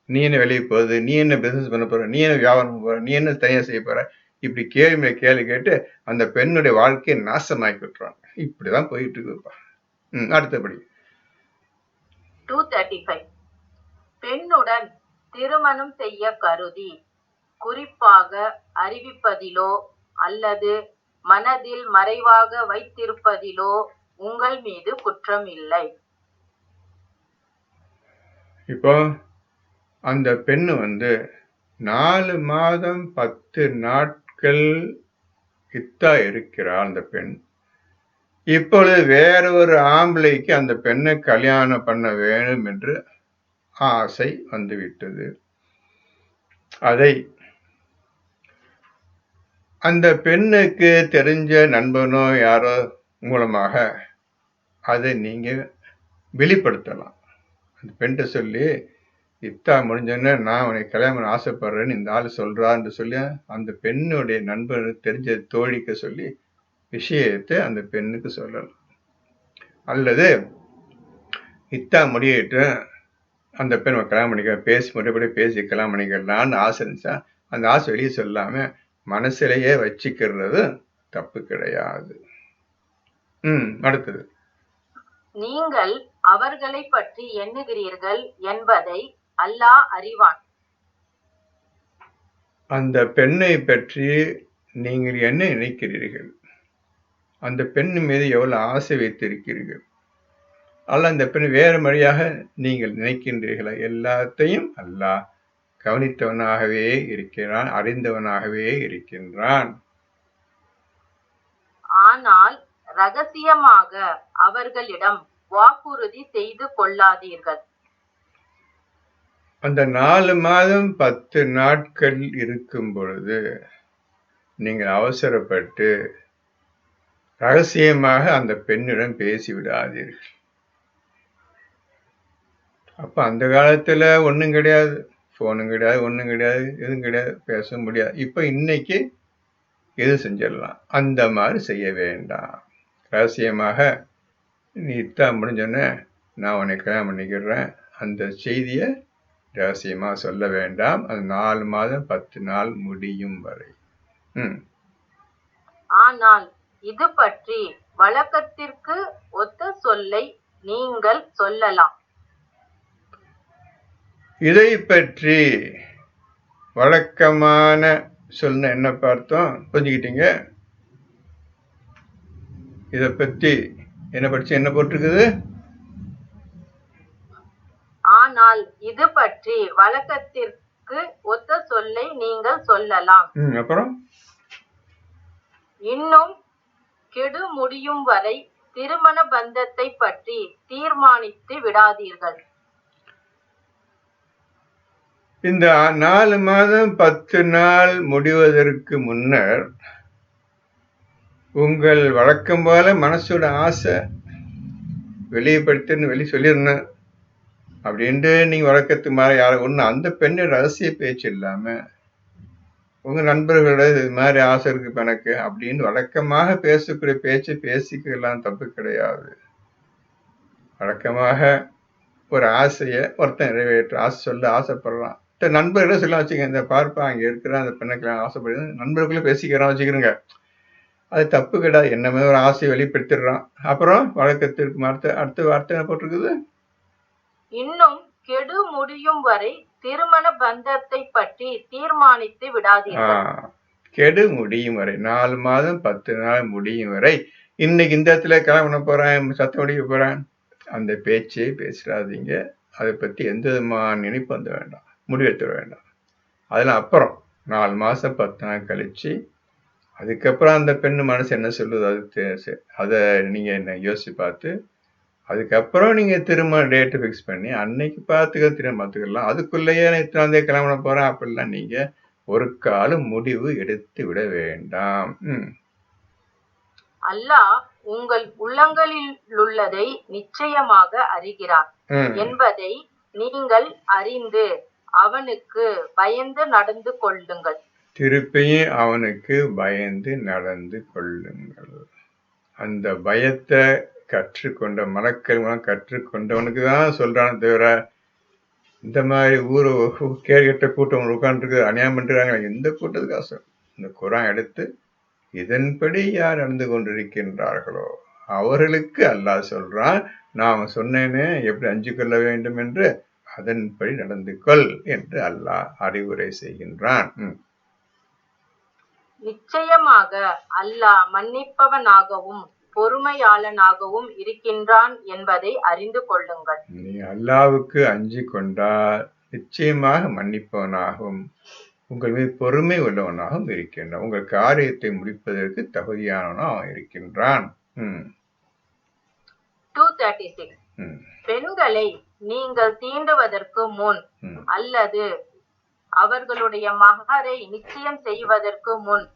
நீ என்ன வெளியே போகுது, நீ என்ன பிசினஸ் பண்ண போற, நீ என்ன வியாபாரம் பண்ண போற, நீ என்ன தனியாக செய்ய போற, இப்படி கேள்வி கேட்டு அந்த பெண்ணுடைய வாழ்க்கையை நாசமாக்கி விட்டுறாங்க. இப்படிதான் போயிட்டு இருக்குப்பா. அடுத்தபடி 235. பெண்ணுடன் திருமணம் செய்ய கருதி குறிப்பாக அறிவிப்பதிலோ அல்லது மனதில் மறைவாக வைத்திருப்பதிலோ உங்கள் மீது குற்றம் இல்லை. இப்போ அந்த பெண்ணு 4 மாதம் 10 நாட்கள் இத்தா இருக்கிறாள். அந்த பெண் இப்பொழுது வேற ஒரு ஆம்பளைக்கு அந்த பெண்ணை கல்யாணம் பண்ண வேணும் என்று ஆசை வந்துவிட்டது. அதை அந்த பெண்ணுக்கு தெரிஞ்ச நண்பனோ யாரோ மூலமாக அதை நீங்க வெளிப்படுத்தலாம். அந்த பெண்கிட்ட சொல்லி, இத்தா முடிஞ்சோன்னு நான் உனக்கு கல்யாணம் பண்ண ஆசைப்படுறேன்னு இந்த ஆள் சொல்றான்னு சொல்லி அந்த பெண்ணுடைய நண்பனுக்கு தெரிஞ்ச தோழிக்க சொல்லி விஷயத்தை அந்த பெண்ணுக்கு சொல்லலாம். அல்லது இத்தா முடியிட்டு அந்த பெண் கல்யாணம் பண்ணிக்க பேசி முறைப்படி பேசி கல்யாணம் பண்ணிக்கலான்னு ஆசை இருந்துச்சா அந்த ஆசை வெளியே சொல்லாம மனசிலேயே வச்சுக்கிறது தப்பு கிடையாது. அடுத்தது, நீங்கள் அவர்களை பற்றி எண்ணுகிறீர்கள் என்பதை அல்லாஹ் அறிவான். அந்த பெண்ணை பற்றி நீங்கள் என்ன நினைக்கிறீர்கள், அந்த பெண் மீது எவ்வளவு ஆசை வைத்திருக்கிறீர்கள், அல்ல அந்த பெண் வேறு வழியாக நீங்கள் நினைக்கின்றீர்களா, எல்லாத்தையும் அல்லாஹ் கவனித்தவனாகவே இருக்கிறான், அறிந்தவனாகவே இருக்கின்றான். ஆனால் ரகசியமாக அவர்களிடம் வாக்குறுதி செய்து கொள்ளாதீர்கள். அந்த 4 மாதம் 10 நாட்கள் இருக்கும் பொழுது நீங்கள் அவசரப்பட்டு ரகசியமாக அந்த பெண்ணிடம் பேசிவிடாதீர்கள். அப்ப அந்த காலத்துல ஒண்ணும் கிடையாது, போனும் கிடையாது, ஒண்ணும் கிடையாது, எதுவும் கிடையாது, பேச முடியாது. இப்ப இன்னைக்கு எது செஞ்சிடலாம், அந்த மாதிரி செய்ய வேண்டாம். ரகசியமாக நீ இத்தான் முடிஞ்சோன்னே நான் உன்னை கல்யாணம் பண்ணிக்கிறேன் அந்த செய்தியை ரகசியமா சொல்ல வேண்டாம். அது 4 மாதம் 10 நாள் முடியும் வரை. ஆனால் இது பற்றி வழக்கத்திற்கு ஒத்த சொல்லை நீங்கள் சொல்லலாம். இதை பற்றி வழக்கமான சொல்ல என்ன பார்த்தோம், புரிஞ்சுக்கிட்டீங்க? இதை பத்தி என்ன படிச்சு என்ன போட்டிருக்குது? ஆனால் இது பற்றி வழக்கத்திற்கு ஒத்த சொல்லை நீங்கள் சொல்லலாம். அப்புறம் இன்னும் கெடு முடியும் வரை திருமண பந்தத்தை பற்றி தீர்மானித்து விடாதீர்கள். இந்த 4 மாதம் 10 நாள் முடிவதற்கு முன்னர் உங்கள் வழக்கம் போல மனசோட ஆசை வெளியப்படுத்துன்னு வெளியே சொல்லிருந்தேன் அப்படின்ட்டு நீங்க வழக்கத்துக்கு மாற யாரும் ஒண்ணு அந்த பெண்ணு ரகசிய பேச்சு இல்லாம உங்க நண்பர்களோட இது மாதிரி ஆசை இருக்கு இப்ப எனக்கு அப்படின்னு வழக்கமாக பேசக்கூடிய பேச்சு பேசிக்கலாம், தப்பு கிடையாது. வழக்கமாக ஒரு ஆசையை ஒருத்தன் நிறைவேற்ற ஆசைப்படுறான். நண்பர்களே சொல்ல வச்சுக்க, இந்த பார்ப்பா அங்க இருக்கிற அந்த பெண்ணுக்கெல்லாம் ஆசைப்படுது, நண்பர்களுக்குள்ள பேசிக்கிறான் வச்சுக்கிறோங்க. அது தப்பு கிடையாது. என்னமே ஒரு ஆசையை வெளிப்படுத்திடுறான். அப்புறம் வழக்கத்திற்கு அடுத்த வார்த்தை போட்டிருக்குது, இன்னும் கெடு முடியும் வரை திருமண பந்தத்தை பற்றி தீர்மானித்து விடாதீர்கள். கெடு முடியும் வரை, 4 மாதம் 10 நாள் முடியும் வரை, இன்னைக்கு இந்த இடத்துல கல்யாணம் பண்ண போறேன், சத்தம் அடிக்க போறேன், அந்த பேச்சே பேசிடாதீங்க. அதை பத்தி எந்த விதமான நினைப்பு வந்து வேண்டாம், முடிவெடுத்துட வேண்டாம். அதெல்லாம் அப்புறம் 4 மாசம் 10 நாள் கழிச்சு, அதுக்கப்புறம் அந்த பெண்ணு மனசு என்ன சொல்லுது அதை நீங்க என்ன யோசிச்சு பார்த்து, அதுக்கப்புறம் நீங்க திரும்ப டேட்டு ஃபிக்ஸ் பண்ணி அன்னைக்கு திரும்ப பார்த்துக்கலாம். அதுக்குள்ளேயே நான் இத்தனாம் தேதி கல்யாணம் பண்ண போறேன் அப்படிலாம் நீங்க ஒரு காலம் முடிவு எடுத்து விட வேண்டாம். அல்லாஹ் உங்கள் உள்ளங்களில் உள்ளதை நிச்சயமாக அறிகிறார் என்பதை நீங்கள் அறிந்து அவனுக்கு பயந்து நடந்து கொள்ளுங்கள். திருப்பியும் அவனுக்கு பயந்து நடந்து கொள்ளுங்கள். அந்த பயத்தை கற்றுக்கொண்ட மனக்கல்வன் கற்றுக்கொண்டவனுக்கு தான் சொல்றான்னு தவிர, இந்த மாதிரி கேட்ட கூட்டம் உட்காந்துருக்கு அநியாயம் பண்றாங்க, எந்த கூட்டத்துக்கு ஆசை? இந்த குரான் எடுத்து இதன்படி யார் நடந்து கொண்டிருக்கின்றார்களோ அவர்களுக்கு அல்லாஹ் சொல்றான், நாம சொன்னேனே எப்படி அஞ்சு கொள்ள வேண்டும் என்று, அதன்படி நடந்து கொள் என்று அல்லாஹ் அறிவுரை செய்கின்றான். நிச்சயமாக அல்லாஹ் மன்னிப்பவனாகவும் பொறுமையாளனாகவும் இருக்கின்றான் என்பதை அறிந்து கொள்ளுங்கள். நீ அல்லாஹ்வுக்கு அஞ்சி கொண்டால் நிச்சயமாக மன்னிப்பவனாகவும் உங்கள் மீது பொறுமை உள்ளவனாகவும் இருக்கின்றான். உங்கள் காரியத்தை முடிப்பதற்கு தகுதியானவனும் அவன் இருக்கின்றான். 236 பெண்களை நீங்கள் தீண்டுவதற்கு முன் அல்லது அவர்களுடைய மகரை நிச்சயம் செய்வதற்கு முன்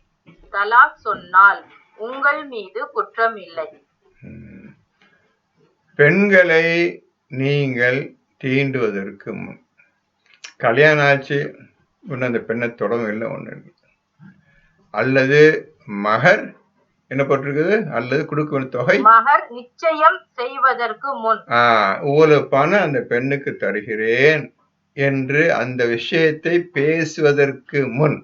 தலாக் சொன்னால் உங்கள் மீது குற்றம் இல்லை. பெண்களை நீங்கள் தீண்டுவதற்கு முன், கல்யாணம் ஆச்சு ஒன்று அந்த பெண்ணை தொடவும் இல்லை ஒன்று, அல்லது மகர் என்ன போட்டிருக்குது, அல்லது கொடுக்க வேண்டிய தொகை மகர் நிச்சயம் செய்வதற்கு முன் இவ்வளவு பணம் அந்த பெண்ணுக்கு தருகிறேன் என்று அந்த விஷயத்தை பேசுவதற்கு முன்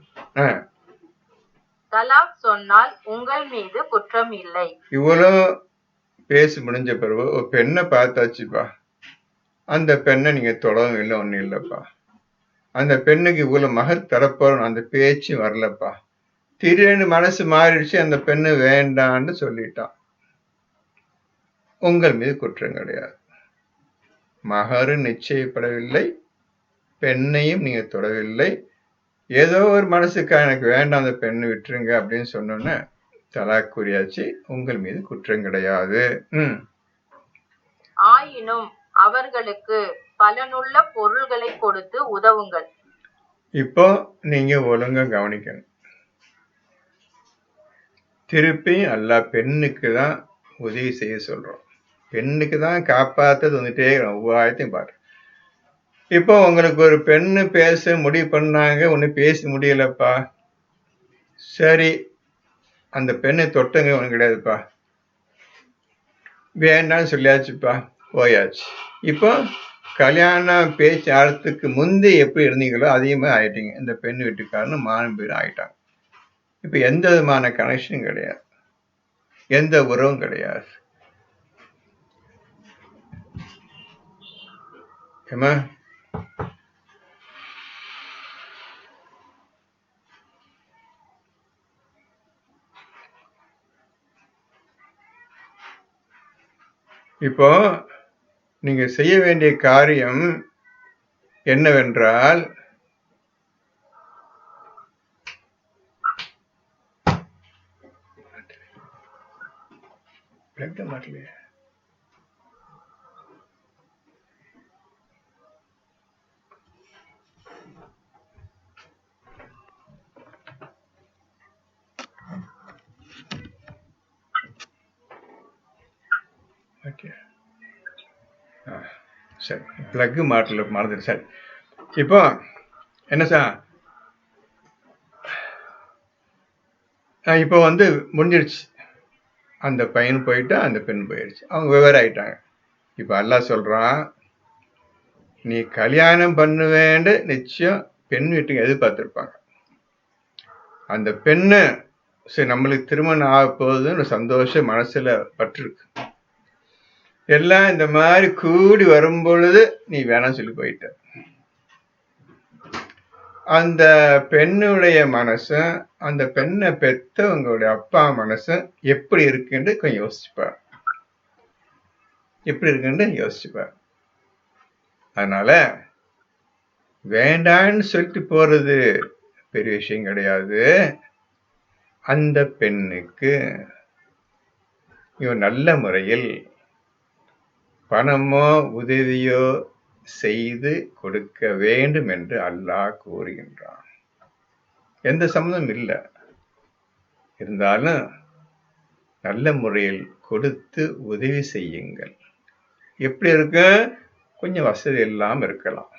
தலாக் சொன்னால் உங்கள் மீது குற்றம் இல்லை. இவ்வளவு பேசி முடிஞ்ச பிறகு ஒரு பெண்ணை பார்த்தாச்சுப்பா, அந்த பெண்ணை நீங்க தொடவும் இல்லை ஒன்றும் இல்லைப்பா, அந்த பெண்ணுக்கு இவ்வளவு மகர் தரப்போறோம் அந்த பேச்சு வரலப்பா, திடீர்னு மனசு மாறிடுச்சு, அந்த பெண்ணு வேண்டான்னு சொல்லிட்டான், உங்கள் மீது குற்றம் கிடையாது. மகரு நிச்சயப்படவில்லை, பெண்ணையும் நீங்க தொடவில்லை, ஏதோ ஒரு மனசுக்கா எனக்கு வேண்டாம் அந்த பெண்ணு விட்டுருங்க அப்படின்னு சொன்னோன்னு தலாக் கூறியாச்சு, உங்கள் மீது குற்றம் கிடையாது. ஆயினும் அவர்களுக்கு பலனுள்ள பொருள்களை கொடுத்து உதவுங்கள். இப்போ நீங்க ஒழுங்கா கவனிக்கணும். திருப்பி அல்லாஹ் பெண்ணுக்கு தான் உதவி செய்ய சொல்றோம், பெண்ணுக்கு தான் காப்பாத்தது வந்துட்டே ஒவ்வொருத்தையும் பாரு. இப்போ உங்களுக்கு ஒரு பெண்ணு பேச முடிவு பண்ணாங்க, ஒண்ணு பேச முடியலப்பா, சரி அந்த பெண்ணை தொட்டங்க ஒண்ணு கிடையாதுப்பா, வேண்டாம்னு சொல்லியாச்சுப்பா, போயாச்சு. இப்போ கல்யாணம் பேச்சு ஆறதுக்கு முந்தி எப்படி இருந்தீங்களோ அதே மாதிரி ஆயிட்டீங்க, இந்த பெண் வீட்டுக்காரன்னு மானம் பேர் ஆயிட்டாங்க. இப்ப எந்த விதமான கனெக்ஷனும் கிடையாது, எந்த உறவும் கிடையாது. ஏமா இப்போ நீங்க செய்ய வேண்டிய காரியம் என்னவென்றால், சரி பிளக் மாட்டல மறந்துடு. சரி இப்போ என்ன சார், இப்போ முடிஞ்சிடுச்சு. அந்த பையன் போயிட்டா, அந்த பெண் போயிடுச்சு. அவங்க வெவ்வேறு ஆயிட்டாங்க. இப்ப அல்லாஹ் சொல்றான், நீ கல்யாணம் பண்ணுவேன்னு நிச்சயம் பெண் வீட்டுக்கு எதிர்பார்த்திருப்பாங்க. அந்த பெண்ணு சரி நம்மளுக்கு திருமணம் ஆக போகுதுன்னு சந்தோஷம் மனசுல பட்டிருக்கு. எல்லாம் இந்த மாதிரி கூடி வரும் பொழுது நீ வேணாம் சொல்லி போயிட்ட. அந்த பெண்ணுடைய மனசும் அந்த பெண்ணை பெத்தவங்களுடைய அப்பா மனசும் எப்படி இருக்குன்னு கொஞ்சம் யோசிச்சுப்பார். எப்படி இருக்குன்னு யோசிச்சுப்பார். அதனால வேண்டான்னு சொல்லிட்டு போறது பெரிய விஷயம் கிடையாது. அந்த பெண்ணுக்கு இவன் நல்ல முறையில் பணமோ உதவியோ செய்து கொடுக்க வேண்டும் என்று அல்லாஹ் கூறுகின்றான். எந்த சம்மந்தம் இல்லை, இருந்தாலும் நல்ல முறையில் கொடுத்து உதவி செய்யுங்கள். எப்படி இருக்கு? கொஞ்சம் வசதி இல்லாம இருக்கலாம்.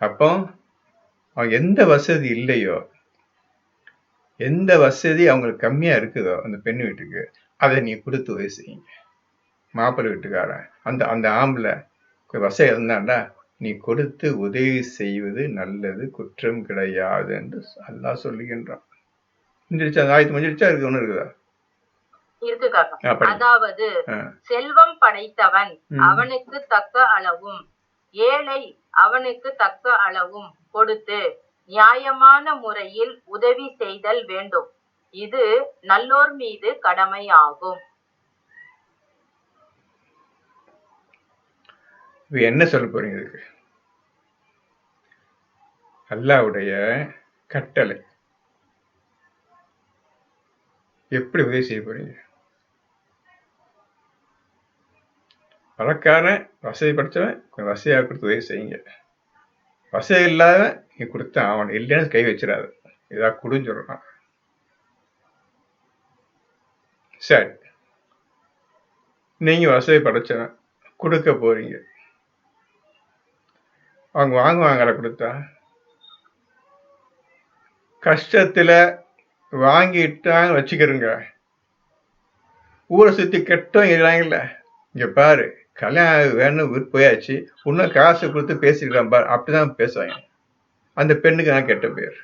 அப்போ அவங்க எந்த வசதி இல்லையோ, எந்த வசதி அவங்களுக்கு கம்மியா இருக்குதோ அந்த பெண் வீட்டுக்கு, அதை நீ கொடுத்து உதவி செய்யுங்க. மாப்பிள்ளை வீட்டுக்காரன் அந்த அந்த ஆம்பளை வசதி இருந்தாண்டா நீ கொடுத்து உதவி செய்வது நல்லது, குற்றம் கிடையாது என்று அல்லாஹ் சொல்லுகின்றான். ஆயத்து முடிஞ்சிருச்சா? இருக்கு ஒண்ணு இருக்குதா? அதாவது செல்வம் படைத்தவன் அவனுக்கு தக்க அளவும் ஏழை அவனுக்கு தக்க அளவும் கொடுத்து நியாயமான முறையில் உதவி செய்தல் வேண்டும். இது நல்லோர் மீது கடமையாகும். என்ன சொல்ல போறீங்க? இதுக்கு அல்லாஹ்வுடைய கட்டளை. எப்படி உதவி செய்ய போறீங்க? பணக்காரன் வசதி படைச்சவன் கொஞ்சம் வசதியாக கொடுத்து உதவி செய்யுங்க. வசதி இல்லாத நீ கொடுத்த அவன் இல்லைன்னு கை வச்சிடாது. ஏதாவது கொடுன்னு சொல்றான். சரி, நீங்க வசதி படைச்சவன் கொடுக்க போறீங்க. அவங்க வாங்குவாங்கள கொடுத்தா? கஷ்டத்துல வாங்கிட்டாங்க வச்சுக்கிறங்க. ஊரை சுத்தி கெட்டவங்க இருக்கிறாங்கல்ல, இங்க பாரு கல்யாணம் வேணும் போயாச்சு, இன்னும் காசு கொடுத்து பேசிக்கிறான் பாரு, அப்படிதான் பேசுவாங்க. அந்த பெண்ணுக்கு தான் கெட்ட பேர்,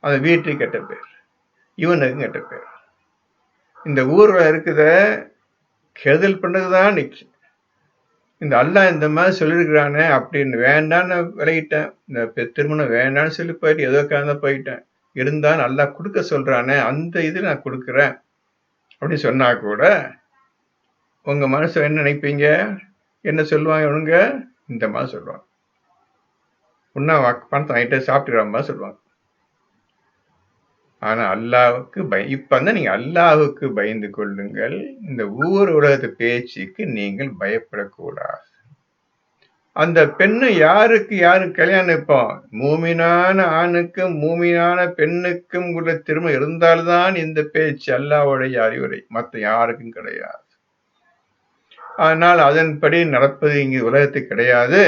அந்த வீட்டுக்கு கெட்ட பேர், இவனுக்கும் கெட்ட பேர். இந்த ஊர்ல இருக்குத கெடுதல் பண்ணதுதான் நிற்கும். இந்த அல்லாஹ் இந்த மாதிரி சொல்லியிருக்கிறானே அப்படின்னு வேண்டான்னு விலகிட்டேன். இந்த திருமணம் வேண்டான்னு சொல்லி போயிட்டு ஏதோ காரணம் போயிட்டேன். இருந்தாலும் அல்லாஹ் கொடுக்க சொல்றானே அந்த இது நான் கொடுக்குறேன் அப்படின்னு சொன்னா கூட உங்க மனசு என்ன நினைப்பீங்க? என்ன சொல்லுவாங்க? இவனுங்க இந்த மாதிரி சொல்லுவாங்க, உன்னா பணத்தை வாங்கிட்டு சாப்பிட்டுக்கிற மாதிரி சொல்லுவாங்க. ஆனா அல்லாஹ்வுக்கு இப்ப நீங்க அல்லாஹ்வுக்கு பயந்து கொள்ளுங்கள். இந்த ஊர் உலகத்து பேச்சுக்கு நீங்கள் பயப்படக்கூடாது. அந்த பெண்ணு யாருக்கு கல்யாணம்? இப்போ மூமினான ஆணுக்கும் மூமினான பெண்ணுக்கும் உள்ள திருமணம் இருந்தால்தான் இந்த பேச்சு அல்லாஹ்வுடைய அறிவுரை, மற்ற யாருக்கும் கிடையாது. ஆனால் அதன்படி நடப்பது இங்கு உலகத்துக்கு கிடையாது,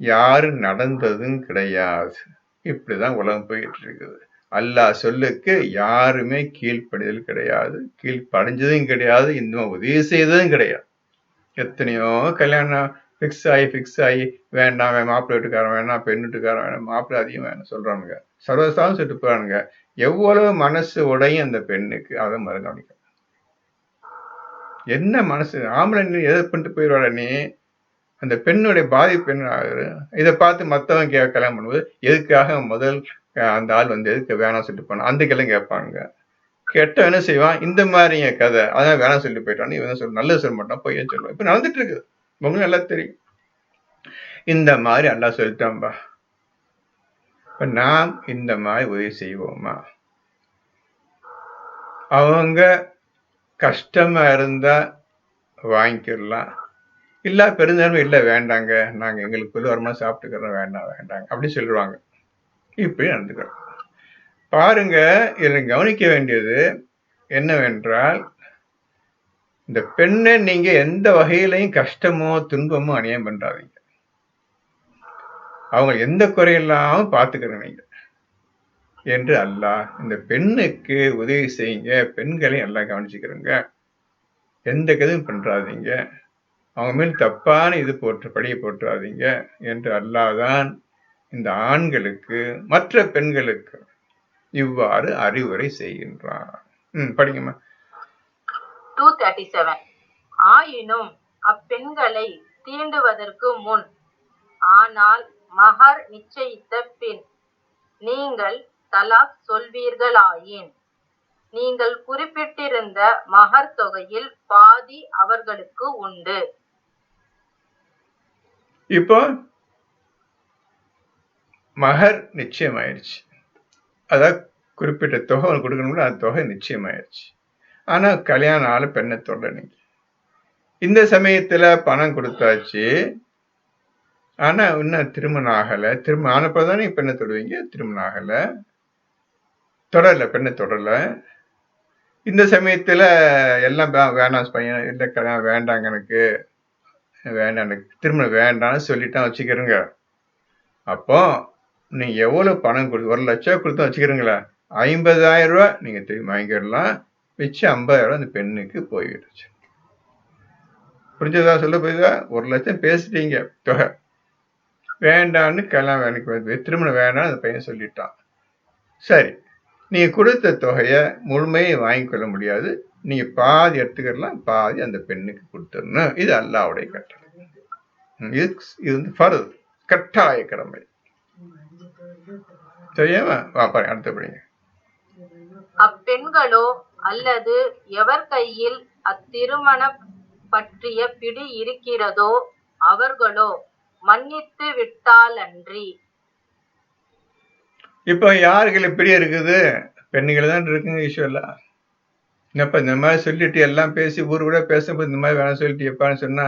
யாரும் நடந்ததும் கிடையாது. இப்படிதான் உலகம் போயிட்டு இருக்குது. அல்லாஹ் சொல்லுக்கு யாருமே கீழ்ப்படிதல் கிடையாது, கீழ்ப்படைஞ்சதும் கிடையாது, இன்னும் உதவி செய்ததும் கிடையாது. எத்தனையோ கல்யாணம் ஃபிக்ஸ் ஆகி வேண்டாம், மாப்பிள்ளை வீட்டுக்காரன் வேணாம், பெண் வீட்டுக்காரன் வேணாம், மாப்பிள்ளை அதிகம் வேணும் சொல்றானுங்க, சர்வசாதம் சொல்லிட்டு போறானுங்க. எவ்வளவு மனசு உடையும் அந்த பெண்ணுக்கு, அதை மறுகவனிக்க என்ன மனசு? ஆம்பளை நீ எதை பண்ணிட்டு போயிடுவாட நீ? அந்த பெண்ணுடைய பாதிப்பு என்ன ஆகுது? இதை பார்த்து மற்றவங்க கல்யாணம் பண்ணும்போது எதுக்காக முதல் அந்த ஆள் எதுக்கு வேணாம் சொல்லிட்டு போனா அந்த கிளம்பி கேட்பாங்க. கெட்ட என்ன செய்வான்? இந்த மாதிரிங்க கதை, அதான் வேணாம் சொல்லிட்டு போயிட்டான்னு இவன் சொல்ல, நல்லது சொல்ல மாட்டான், போய் சொல்லுவான். இப்ப நடந்துட்டு இருக்குது, உங்களுக்கு நல்லா தெரியும். இந்த மாதிரி அல்லாஹ் சொல்லிட்டான்பா. இப்ப நாம் இந்த மாதிரி உதவி செய்வோமா? அவங்க கஷ்டமா இருந்தா வாங்கிக்கலாம், இல்ல பெருந்தன்மை இல்லை வேண்டாங்க, நாங்க எங்களுக்குள்ள வரமா சாப்பிட்டுக்கிறோம், வேண்டாங்க அப்படி சொல்லுவாங்க. இப்படி நடந்துக்கிறோம். பாருங்க, இதில் கவனிக்க வேண்டியது என்னவென்றால், இந்த பெண்ணை நீங்க எந்த வகையிலையும் கஷ்டமோ துன்பமோ அநியாயம் பண்றாதீங்க. அவங்க எந்த குறையில்லாம பாத்துக்கிறீங்க. நீங்க என்று அல்லாஹ் இந்த பெண்ணுக்கு உதவி செய்யுங்க, பெண்களை எல்லாம் கவனிச்சுக்கிறோங்க, எந்த கதையும் பண்றாதீங்க, அவங்க மேல் தப்பான இது படியை போட்டுறாதீங்க என்று அல்லாஹ் தான் இந்த ஆண்களுக்கு மற்ற பெண்களுக்கு இவ்வாறு அறிவுரை செய்கின்றார். படிங்கம்மா. 237. ஆயினும் அப்பெண்களை தீண்டுவதற்கு முன், ஆனால் மகர் நிச்சயித்த பின் நீங்கள் தலாக் சொல்வீர்களாயின், நீங்கள் குறிப்பிட்டிருந்த மகர் தொகையில் பாதி அவர்களுக்கு உண்டு. இப்போ மகர் நிச்சயமாயிருச்சு, அதாவது குறிப்பிட்ட தொகை கொடுக்கணும்ல, அந்த தொகை நிச்சயமாயிருச்சு. ஆனா கல்யாணம் ஆளு பெண்ணை தொட நீங்க இந்த சமயத்துல பணம் கொடுத்தாச்சு, ஆனா இன்னும் திருமணம் ஆகல. திருமணம் ஆனப்பதானே பெண்ணை தொடுவீங்க. திருமணம் ஆகல, தொடரல, பெண்ணை தொடரல. இந்த சமயத்துல எல்லாம் வேணாம் பையன், இல்லை கல்யாணம் வேண்டாங்க, எனக்கு வேண்டாம், எனக்கு திருமணம் வேண்டாம்னு சொல்லிட்டான் வச்சுக்கிறோங்க. அப்போ நீங்க எவ்வளவு பணம் கொடுத்து, 1 லட்சம் கொடுத்தா வச்சுக்கிறீங்களா, 50,000 ரூபாய் நீங்க திரும்பி வாங்கிடலாம், மிச்சம் 50,000 அந்த பெண்ணுக்கு போயிடுச்சு. புரிஞ்சதா? சொல்ல போயுதா? 1 லட்சம் பேசிட்டீங்க தொகை, வேண்டான்னு கல்யாணம் எனக்கு திருமணம் வேண்டாம் அந்த பையன் சொல்லிட்டான். சரி, நீங்க கொடுத்த தொகையை முழுமையை வாங்கிக் கொள்ள முடியாது, நீங்க பாதி எடுத்துக்கலாம், பாதி அந்த பெண்ணுக்கு கொடுத்துடணும். இது அல்லாஹ்வுடைய கட்டளை. இது வந்து ஃபர்த், கட்டாய கடமை. தெரியாம அடுத்தபடிங்க. அப்பெண்களோ அல்லது எவர் கையில் அத்திருமண பற்றிய பிடி இருக்கிறதோ அவர்களோ மன்னித்து விட்டாலன்றி. இப்ப யாருக்கு பிடி இருக்குது? பெண்கள் தான் இருக்குங்க. ஈஸ்வரா, என்னப்பா இந்த மாதிரி சொல்லிட்டு எல்லாம் பேசி ஊர் கூட பேசும்போது இந்த மாதிரி வேணாம் சொல்லிட்டு எப்பான்னு சொன்னா,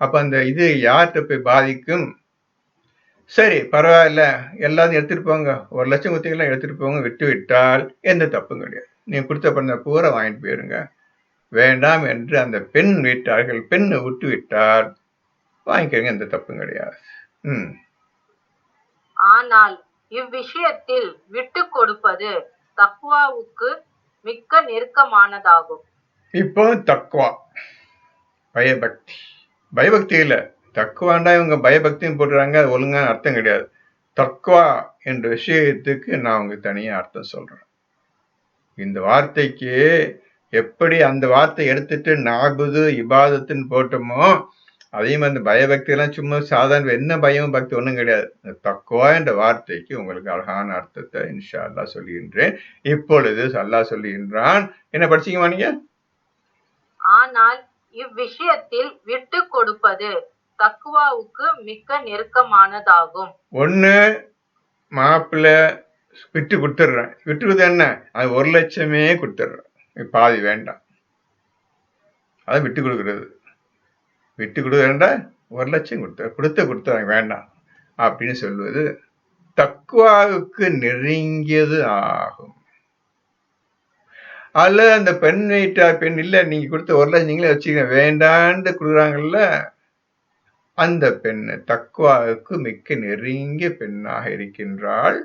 அப்ப அந்த இது யார்கிட்ட போய் பாதிக்கும்? சரி, பரவாயில்ல, எல்லாத்தையும் எடுத்துட்டு போங்க, 1 லட்சம் குத்திகள்லாம் எடுத்துட்டு போங்க, விட்டு விட்டால் எந்த தப்பும் கிடையாது. நீங்க கொடுத்த பணத்தை பூரா வாங்கிட்டு போயிருங்க. வேண்டாம் என்று அந்த பெண் வீட்டார்கள் பெண்ணை விட்டு விட்டால் வாங்கிக்கிறீங்க, எந்த தப்பும் கிடையாது. ஆனால் இவ்விஷயத்தில் விட்டு கொடுப்பது தக்வாவுக்கு மிக்க நெருக்கமானதாகும். இப்போ தக்வா, பயபக்தி. பயபக்தி இல்ல, தக்குவாண்டா இவங்க பயபக்தியும் போடுறாங்க, அது ஒழுங்கான அர்த்தம் கிடையாது. தக்வா என்ற விஷயத்துக்கு நான் உங்களுக்கு தனியா அர்த்தம் சொல்றேன். இந்த வார்த்தைக்கு எப்படி அந்த வார்த்தை எடுத்துட்டு நாபுது இபாதத்துன்னு போட்டோமோ, அதே மாதிரி அந்த பயபக்தி எல்லாம் சும்மா சாதாரண என்ன பயம் பக்தி ஒண்ணும் கிடையாது. தக்குவா என்ற வார்த்தைக்கு உங்களுக்கு அழகான அர்த்தத்தை இன்ஷா அல்லாஹ் சொல்லுகின்றேன். இப்பொழுது அல்லாஹ் சொல்லுகின்றான், என்ன படிச்சீங்கம்மா நீங்க? ஆனால் இவ்விஷயத்தில் விட்டு கொடுப்பது தக்வாவுக்கு மிக்க நெருக்கமானதாகும். ஒண்ணு, மாப்பிள்ளை விட்டு கொடுத்துடுறேன், விட்டு கொடுத்து என்ன, அது 1 லட்சமே கொடுத்துடுறேன், பாதி வேண்டாம், அதை விட்டு கொடுக்கறது. விட்டு கொடுக்குறேன்டா 1 லட்சம் கொடுத்துறாங்க, வேண்டாம் அப்படின்னு சொல்வது தக்வாவுக்கு நெருங்கியது ஆகும். அல்ல அந்த பெண் வீட்டார் பெண் இல்ல, நீங்க கொடுத்த 1 லட்சம் நீங்களே வச்சுக்க வேண்டான்னு கொடுக்குறாங்கல்ல, அந்த பெண் தக்வாவுக்கு மிக்க நெருங்கிய பெண்ணாக இருக்கின்றாள்,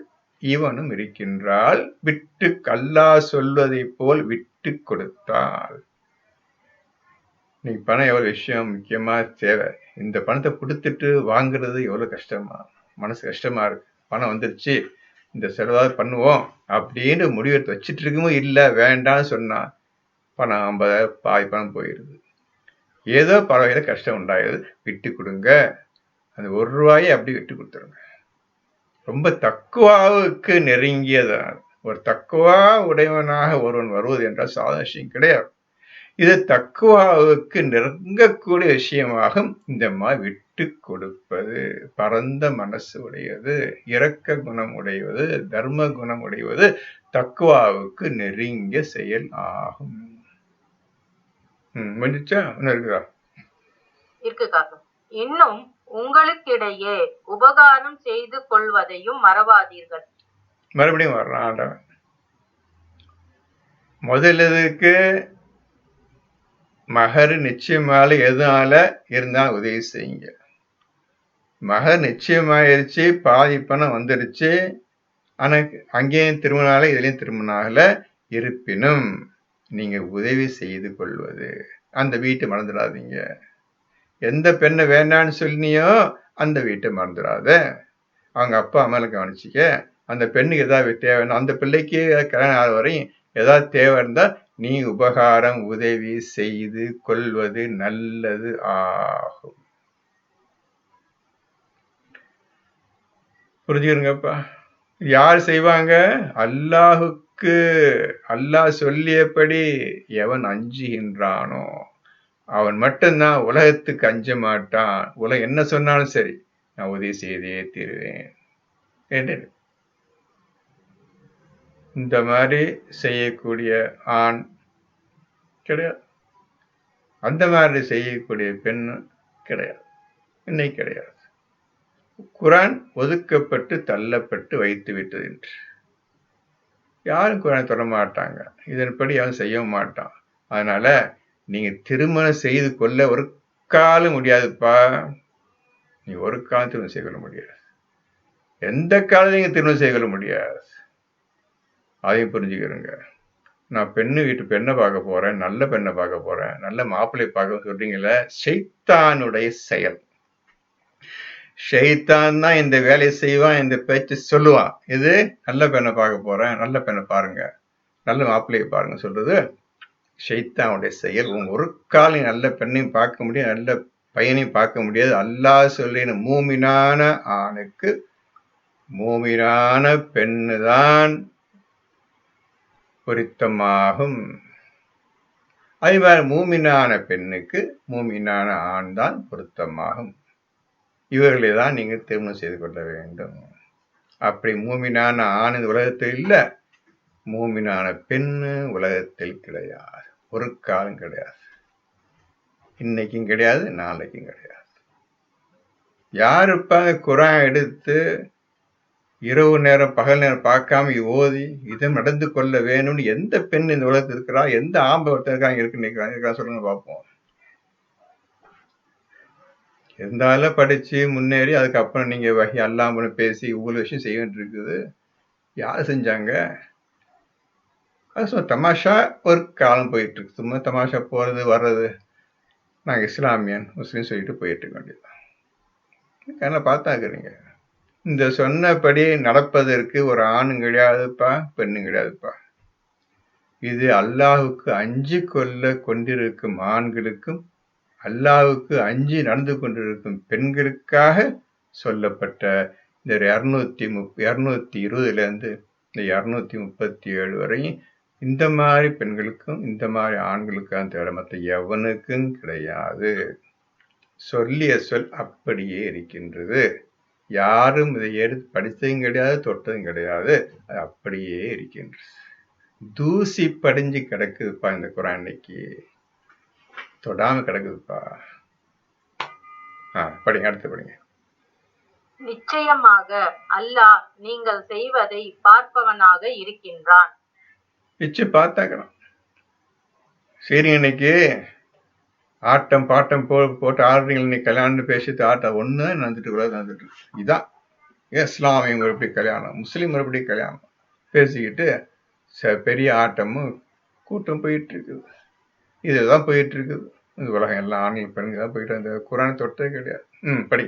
இவனும் இருக்கின்றாள். விட்டு அல்லாஹ் சொல்வதை போல் விட்டு கொடுத்தாள். நீங்க பணம் எவ்வளவு விஷயம் முக்கியமா தேவை. இந்த பணத்தை கொடுத்துட்டு வாங்குறது எவ்வளவு கஷ்டமா, மனசு கஷ்டமா இருக்கு. பணம் வந்துருச்சு, இந்த செலவாவது பண்ணுவோம் அப்படின்னு முடிவெடுத்து வச்சுட்டு இருக்குமோ, இல்லை வேண்டாம்னு சொன்னா பணம் 50,000 பாதி பணம் போயிடுது. ஏதோ பரவாயில்ல, கஷ்டம் உண்டாயிருது, விட்டு கொடுங்க. அந்த 1 ரூபாயை அப்படி விட்டு கொடுத்துருங்க. ரொம்ப தக்குவாவுக்கு நெருங்கியதான். ஒரு தக்குவா உடையவனாக ஒருவன் வருவது என்றால் சாதாரண விஷயம் கிடையாது. இது தக்குவாவுக்கு நெருங்கக்கூடிய விஷயமாகும். இந்த மாதிரி விட்டு கொடுப்பது பரந்த மனசு உடையது, இரக்க குணம் உடையது, தர்ம குணம் உடையது தக்குவாவுக்கு நெருங்கிய செயல் ஆகும். முடிச்சா இன்னும் இருக்குதா? இருக்குக்கா. இன்னும் உங்களுக்கிடையே உபகாரம் செய்து கொள்வதையும் மறவாதீர்கள். மறுபடியும் வர்றான் ஆண்டவன். முதலுக்கு மகர் நிச்சயமால எதுனால இருந்தா உதவி செய்யுங்க. மகர் நிச்சயமாயிருச்சு, பாதி பணம் வந்துருச்சு, ஆனா அங்கேயும் திருமணம் ஆகல, இதுலயும் திருமணம் ஆகல. இருப்பினும் நீங்க உதவி செய்து கொள்வது, அந்த வீட்டை மறந்துடாதீங்க. எந்த பெண்ணை வேண்டான்னு சொன்னியோ அந்த வீட்டை மறந்துடாத. அவங்க அப்பா அம்மாவை கவனிச்சிக்க. அந்த பெண்ணுக்கு ஏதாவது தேவைன்னா, அந்த பிள்ளைக்கு கல்யாணம் ஆகிற வரையும் ஏதாவது தேவை இருந்தா நீ உபகாரம் உதவி செய்து கொள்வது நல்லது ஆகும். புரிஞ்சுக்கிறங்கப்பா. யார் செய்வாங்க? அல்லாஹுக்கு. அல்லாஹ் சொல்லியபடி எவன் அஞ்சுகின்றானோ அவன் மட்டும்தான் உலகத்துக்கு அஞ்ச மாட்டான். உலகம் என்ன சொன்னாலும் சரி, நான் உதவி செய்தே தீருவேன். இந்த மாதிரி செய்யக்கூடிய ஆண் கிடையாது, அந்த மாதிரி செய்யக்கூடிய பெண் கிடையாது, இன்னைக்கு கிடையாது. குரான் ஒதுக்கப்பட்டு தள்ளப்பட்டு வைத்து விட்டது என்று யாரும் குரான் தொட மாட்டாங்க. இதன்படி அவன் செய்ய மாட்டான். அதனால நீங்க திருமணம் செய்து கொள்ள ஒரு காலம் முடியாதுப்பா. நீ ஒரு காலம் திருமணம் செய்து கொள்ள முடியாது. எந்த காலம் நீங்க திருமணம் செய்து கொள்ள முடியாது. அதையும் புரிஞ்சுக்கிறோங்க. நான் வீட்டு பெண்ணை பார்க்க போறேன், நல்ல பெண்ணை பார்க்க போறேன், நல்ல மாப்பிள்ளை பார்க்க சொல்றீங்களே, ஷைத்தானுடைய செயல். ஷைத்தான் தான் இந்த வேலையை செய்வான், இந்த பேச்சு சொல்லுவான். இது நல்ல பெண்ணை பார்க்க போறேன், நல்ல பெண்ணை பாருங்க, நல்ல மாப்பிள்ளையை பாருங்க சொல்றது ஷைத்தானுடைய செயல். ஒரு காலம் நல்ல பெண்ணையும் பார்க்க முடியாது, நல்ல பையனையும் பார்க்க முடியாது. அல்லாஹ் சொல்லின மூமினான ஆணுக்கு மூமினான பெண்ணுதான் பொருத்தமாகும். அதே மாதிரி மூமினான பெண்ணுக்கு மூமினான ஆண் தான் பொருத்தமாகும். இவர்களை தான் நீங்க திருமணம் செய்து கொள்ள வேண்டும். அப்படி மூமினான ஆண் இந்த உலகத்தில் இல்லை, மூமினான பெண்ணு உலகத்தில் கிடையாது, ஒரு காலம் கிடையாது. இன்னைக்கும் கிடையாது, நாளைக்கும் கிடையாது. யார் இருப்பாங்க குரான் எடுத்து இரவு நேரம் பகல் நேரம் பார்க்காம ஓதி இதை நடந்து கொள்ள வேணும்னு எந்த பெண் இந்த உலகத்தில் இருக்கிறா, எந்த ஆம்பளை ஒருத்தருக்காங்க இருக்குன்னு சொல்லுங்க பார்ப்போம். இருந்தாலும் படிச்சு முன்னேறி அதுக்கப்புறம் நீங்க வகை அல்லாமல் பேசி இவ்வளவு விஷயம் செய்ய வேண்டியிருக்குது. யார் செஞ்சாங்க? அது சும்மா தமாஷா ஒரு காலம் போயிட்டு இருக்கு. சும்மா தமாஷா போறது வர்றது. நாங்கள் இஸ்லாமியன் முஸ்லீம் சொல்லிட்டு போயிட்டு இருக்க வேண்டியதுதான். பார்த்தாக்குறீங்க. இந்த சொன்னபடி நடப்பதற்கு ஒரு ஆணும் கிடையாதுப்பா, பெண்ணும் கிடையாதுப்பா. இது அல்லாஹுக்கு அஞ்சு கொள்ள கொண்டிருக்கும் ஆண்களுக்கும் அல்லாஹுக்கு அஞ்சு நடந்து கொண்டிருக்கும் பெண்களுக்காக சொல்லப்பட்ட இந்த 220 இந்த 237 வரையும் இந்த மாதிரி பெண்களுக்கும் இந்த மாதிரி ஆண்களுக்கும் தேவை, மற்ற எவனுக்கும் கிடையாது. சொல்லிய சொல் அப்படியே இருக்கின்றது. யாரும் இதை எடுத்து படித்ததும் கிடையாது, தொட்டதும் கிடையாது. அது அப்படியே இருக்கின்றது. தூசி படிஞ்சு கிடக்குதுப்பா இந்த குரான். இன்னைக்கு தொடாம கிடக்குதுப்பா. படிங்க, அடுத்து படிங்க. நிச்சயமாக அல்லாஹ் நீங்கள் செய்வதை பார்ப்பவனாக இருக்கின்றான். பிச்சு பார்த்தாக்கணும். சரி, இன்னைக்கு ஆட்டம் பாட்டம் போட்டு ஆடுறீங்க. இன்னைக்கு கல்யாணம் பேசிட்டு ஆட்டம் ஒண்ணு நடந்துட்டு இதான் இஸ்லாமிய முறைப்படி கல்யாணம், முஸ்லீம் முறைப்படி கல்யாணம் பேசிக்கிட்டு பெரிய ஆட்டமும் கூட்டம் போயிட்டு இருக்குது. இதுதான் போயிட்டு இருக்குது. இந்த உலகம் எல்லாம் ஆண்கள் பெண்கள் தான் போயிட்டு அந்த குரானை தொட்டே கிடையாது. படி.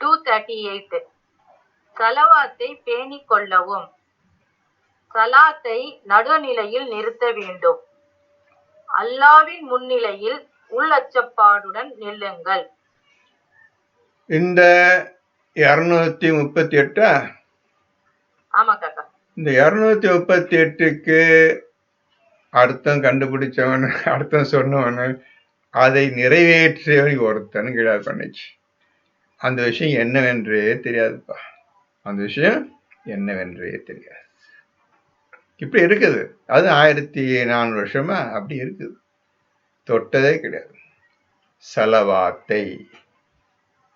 238 சலவாத்தை பேணிக் கொள்ளவும், சலாத்தை நடுநிலையில் நிறுத்த வேண்டும். அல்லாவின் முன்னிலையில் உள்ளச்சப்பாடுடன் நில்லுங்கள். இந்த 238 ஆமா காக்கா. இந்த 238க்கு அர்த்தம் கண்டுபிடிச்சவன், அர்த்தம் சொன்னவனு, அதை நிறைவேற்றியவன் ஒருத்தன் கிடையாது பண்ணிச்சு. அந்த விஷயம் என்னவென்றே தெரியாதுப்பா. அந்த விஷயம் என்னவென்றே தெரியாது. இப்படி இருக்குது. அது 1400 வருஷமா அப்படி இருக்குது. தொட்டதே கிடையாது. சலவாத்தை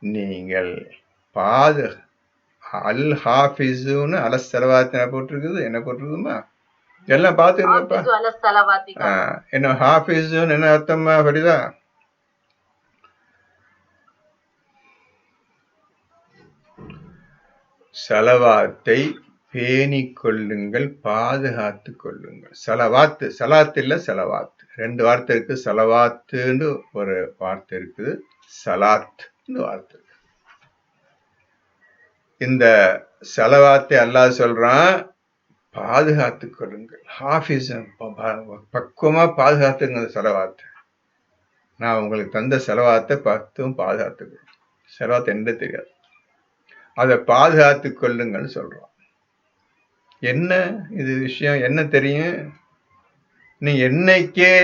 நீங்கள் அல் ஹாஃபிஸுன்னு அல செலவாத்தின போட்டிருக்குது. என்ன போட்டிருக்குமா எல்லாம் பார்த்துருக்கப்பா. என்ன ஹாஃபிஸுன்னு என்ன அர்த்தமா படிதா? சலவாத்தை பேணிக் கொள்ளுங்கள், பாதுகாத்து கொள்ளுங்கள். சலாத்து இல்ல செலவாத்து, 2 வார்த்தை இருக்கு. சலவாத்துன்னு ஒரு வார்த்தை இருக்குது, சலாத்னு வார்த்தை இருக்கு. இந்த செலவாத்தை அல்லாஹ் சொல்றான், பாதுகாத்து கொள்ளுங்கள். பக்குவமா பாதுகாத்துங்க அந்த செலவாத்தை. நான் உங்களுக்கு தந்த செலவாத்தை பத்தும் பாதுகாத்துக்கொள்ளுங்க. செலவாத்தை என்ன தெரியாது, அதை பாதுகாத்து கொள்ளுங்கன்னு சொல்றோம். என்ன இது விஷயம், என்ன தெரியும்? நீ என்னைக்கே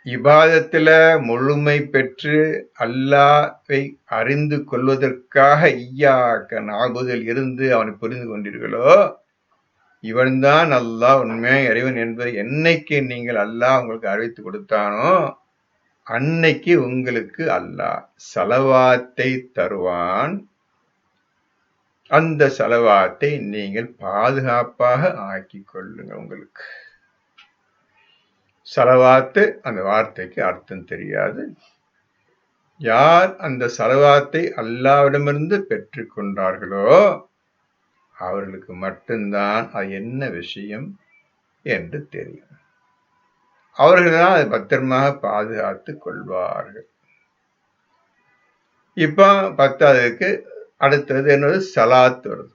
இபாதத்துல முழுமை பெற்று அல்லாஹ்வை அறிந்து கொள்வதற்காக இய்யாக நஅபுதில் இருந்து அவனை புரிந்து கொண்டீர்களோ, இவன்தான் அல்லாஹ் உண்மையான இறைவன் என்பதை என்னைக்கு நீங்கள் அல்லாஹ் உங்களுக்கு அறிவித்து கொடுத்தானோ, அன்னைக்கு உங்களுக்கு அல்லாஹ் சலவாத்தை தருவான். அந்த சலவாத்தை நீங்கள் பாதுகாப்பாக ஆக்கிக் கொள்ளுங்க. உங்களுக்கு சலவாத்து அந்த வார்த்தைக்கு அர்த்தம் தெரியாது. யார் அந்த சலவாத்தை அல்லாஹ்விடமிருந்து பெற்றுக் கொண்டார்களோ அவர்களுக்கு மட்டும்தான் அது என்ன விஷயம் என்று தெரியும். அவர்கள்தான் அதை பத்திரமாக பாதுகாத்து கொள்வார்கள். இப்ப 10க்கு அடுத்தது என்னது, சலாத் வருது.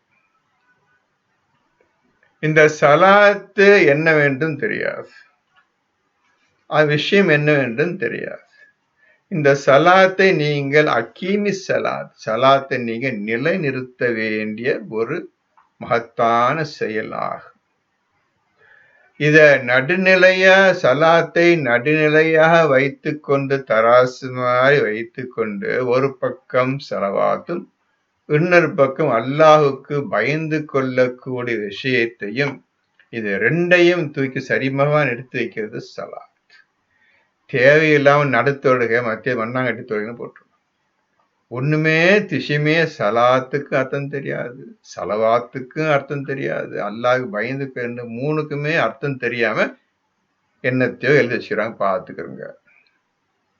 இந்த சலாத்து என்னவென்றும் தெரியாது, அது விஷயம் என்னவென்றும் தெரியாது. இந்த சலாத்தை நீங்கள் அக்கீமி சலாத்தை நீங்க நிலைநிறுத்த வேண்டிய ஒரு மகத்தான செயலாகும். இத நடுநிலையா, சலாத்தை நடுநிலையாக வைத்துக் கொண்டு, தராசு மாதிரி வைத்துக் கொண்டு, ஒரு பக்கம் சலவாத்தும் இன்னொரு பக்கம் அல்லாஹுக்கு பயந்து கொள்ளக்கூடிய விஷயத்தையும், இது 2ஐயும் தூக்கி சரிமமா எடுத்து வைக்கிறது சலாத். தேவையில்லாம நடுத்தொழுகை மத்திய மண்ணாங்கட்டி தொழுகைன்னு போட்டுருவோம். ஒண்ணுமே திசையுமே சலாத்துக்கு அர்த்தம் தெரியாது, சலவாத்துக்கும் அர்த்தம் தெரியாது, அல்லாஹ்க்கு பயந்து கொண்டு 3க்குமே அர்த்தம் தெரியாம என்னத்தையோ எழுதி வச்சுக்கிறாங்க. பார்த்துக்கிறோங்க.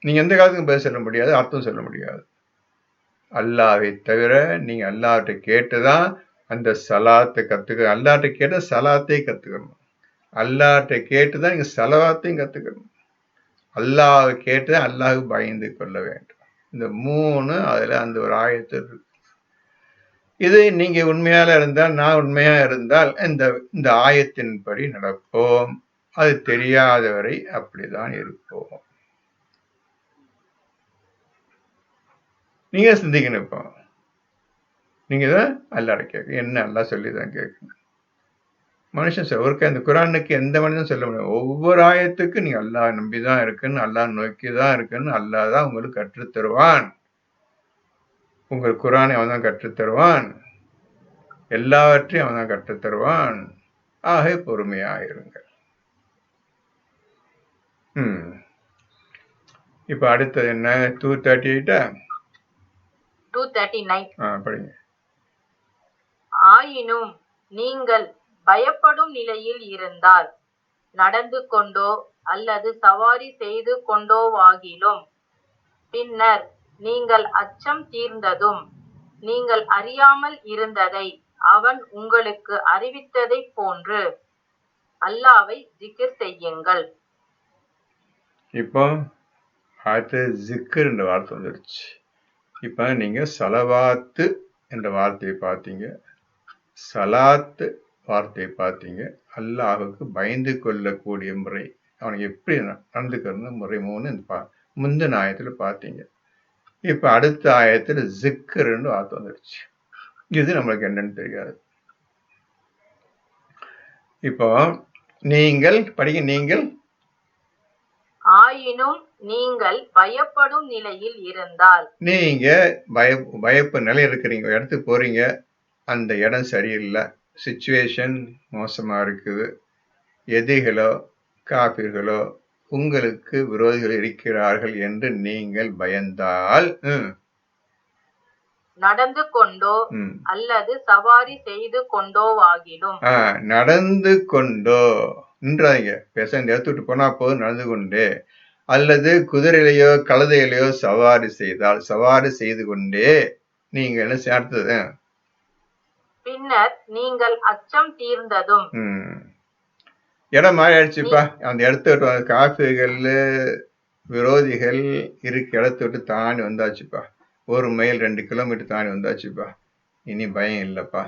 நீங்க எந்த காலத்துக்கும் பதில் சொல்ல முடியாது, அர்த்தம் சொல்ல முடியாது. அல்லாஹ்வை தவிர நீங்க அல்லாஹ்ட்ட கேட்டுதான் அந்த சலாத்தை கத்துக்க. அல்லாஹ்ட்ட கேட்ட சலாத்தை கத்துக்கணும், அல்லாஹ்ட்ட கேட்டுதான் நீங்க சலவாத்தையும் கத்துக்கணும். அல்லாஹ் கேட்டு அல்லாஹ் பயந்து கொள்ள வேண்டும். இந்த 3 அதுல அந்த ஒரு ஆயத்து இருக்கு. இது நீங்க உண்மையால இருந்தால், நான் உண்மையா இருந்தால் இந்த ஆயத்தின்படி நடப்போம். அது தெரியாதவரை அப்படிதான் இருப்போம். நீங்க சிந்திக்கணும். இப்போ நீங்க தான் அல்லாஹ்ட்ட கேட்கணும், என்ன அல்லாஹ் சொல்லிதான் கேட்கணும். மனுஷன் ஒருக்க இந்த குரானுக்கு எந்த மனிதனும் சொல்ல முடியாது. ஒவ்வொரு ஆயத்துக்கும் நீங்க அல்லாஹ் நம்பிதான் இருக்குன்னு, அல்லாஹ் நோக்கிதான் இருக்குன்னு அல்லாஹ் தான் உங்களுக்கு கற்றுத்தருவான். உங்கள் குரானை அவன் தான் கற்றுத்தருவான், எல்லாவற்றையும் அவன் தான் கற்றுத்தருவான். ஆக பொறுமையாயிருங்கள். இப்ப அடுத்தது என்ன, 238 படிங்க. ஆயினும் நீங்கள் பயப்படும் நிலையில் இருந்தால், நடந்து கொண்டோ அல்லது சவாரி செய்து கொண்டோவாகிலும், பின்னர் நீங்கள் அச்சம் தீர்ந்ததும் நீங்கள் அறியாமல் இருந்ததை அவன் உங்களுக்கு அறிவித்ததைப் போன்று அல்லாஹ்வை ஜிக்ர் செய்யுங்கள். இப்போ அடுத்து ஜிக்ர் என்ற வார்த்தை வந்துருச்சு. இப்ப நீங்க சலவாத்து என்ற வார்த்தையை பார்த்தீங்க, சலாத்து வார்த்தையை பார்த்தீங்க, அல்லாஹுக்கு பயந்து கொள்ளக்கூடிய முறை, அவனுக்கு எப்படி நடந்துக்கிறது முறை 3 இந்த முந்தின ஆயத்துல பார்த்தீங்க. இப்ப அடுத்த ஆயத்துல ஜிக்ர்னு வார்த்தை வந்துருச்சு. இது நம்மளுக்கு என்னன்னு தெரியாது. இப்போ நீங்கள் படிங்க. நீங்கள் ஆயினும் நீங்கள் பயப்படும் நிலையில் இருந்தால், நீங்க பயப்பு நிலை இருக்கிறீங்க, இடத்துக்கு போறீங்க, அந்த இடம் சரியில்லை, சிச்சுவேஷன் மோசமா இருக்குது, எதிரிகளோ காபிர்களோ உங்களுக்கு விரோதிகள் இருக்கிறார்கள் என்று நீங்கள் பயந்தால், நடந்து கொண்டோ அல்லது சவாரி செய்து கொண்டோவாகிலும், நடந்து கொண்டோ நின்றாங்க, பேச எடுத்துட்டு போனா போதும், நடந்து கொண்டே, அல்லது குதிரையிலையோ கழுதையிலையோ சவாரி செய்தால், சவாரி செய்து கொண்டே நீங்க என்ன சேர்த்தது? பின்னர் நீங்கள் அச்சம் தீர்ந்ததும் இடம் மாறி ஆயிடுச்சுப்பா. அந்த இடத்த விட்டு காஃபிகள் விரோதிகள் இருக்க இடத்த விட்டு தாண்டி வந்தாச்சுப்பா. 1 மைல் 2 கிலோமீட்டர் தாண்டி வந்தாச்சுப்பா. இனி பயம் இல்லப்பா.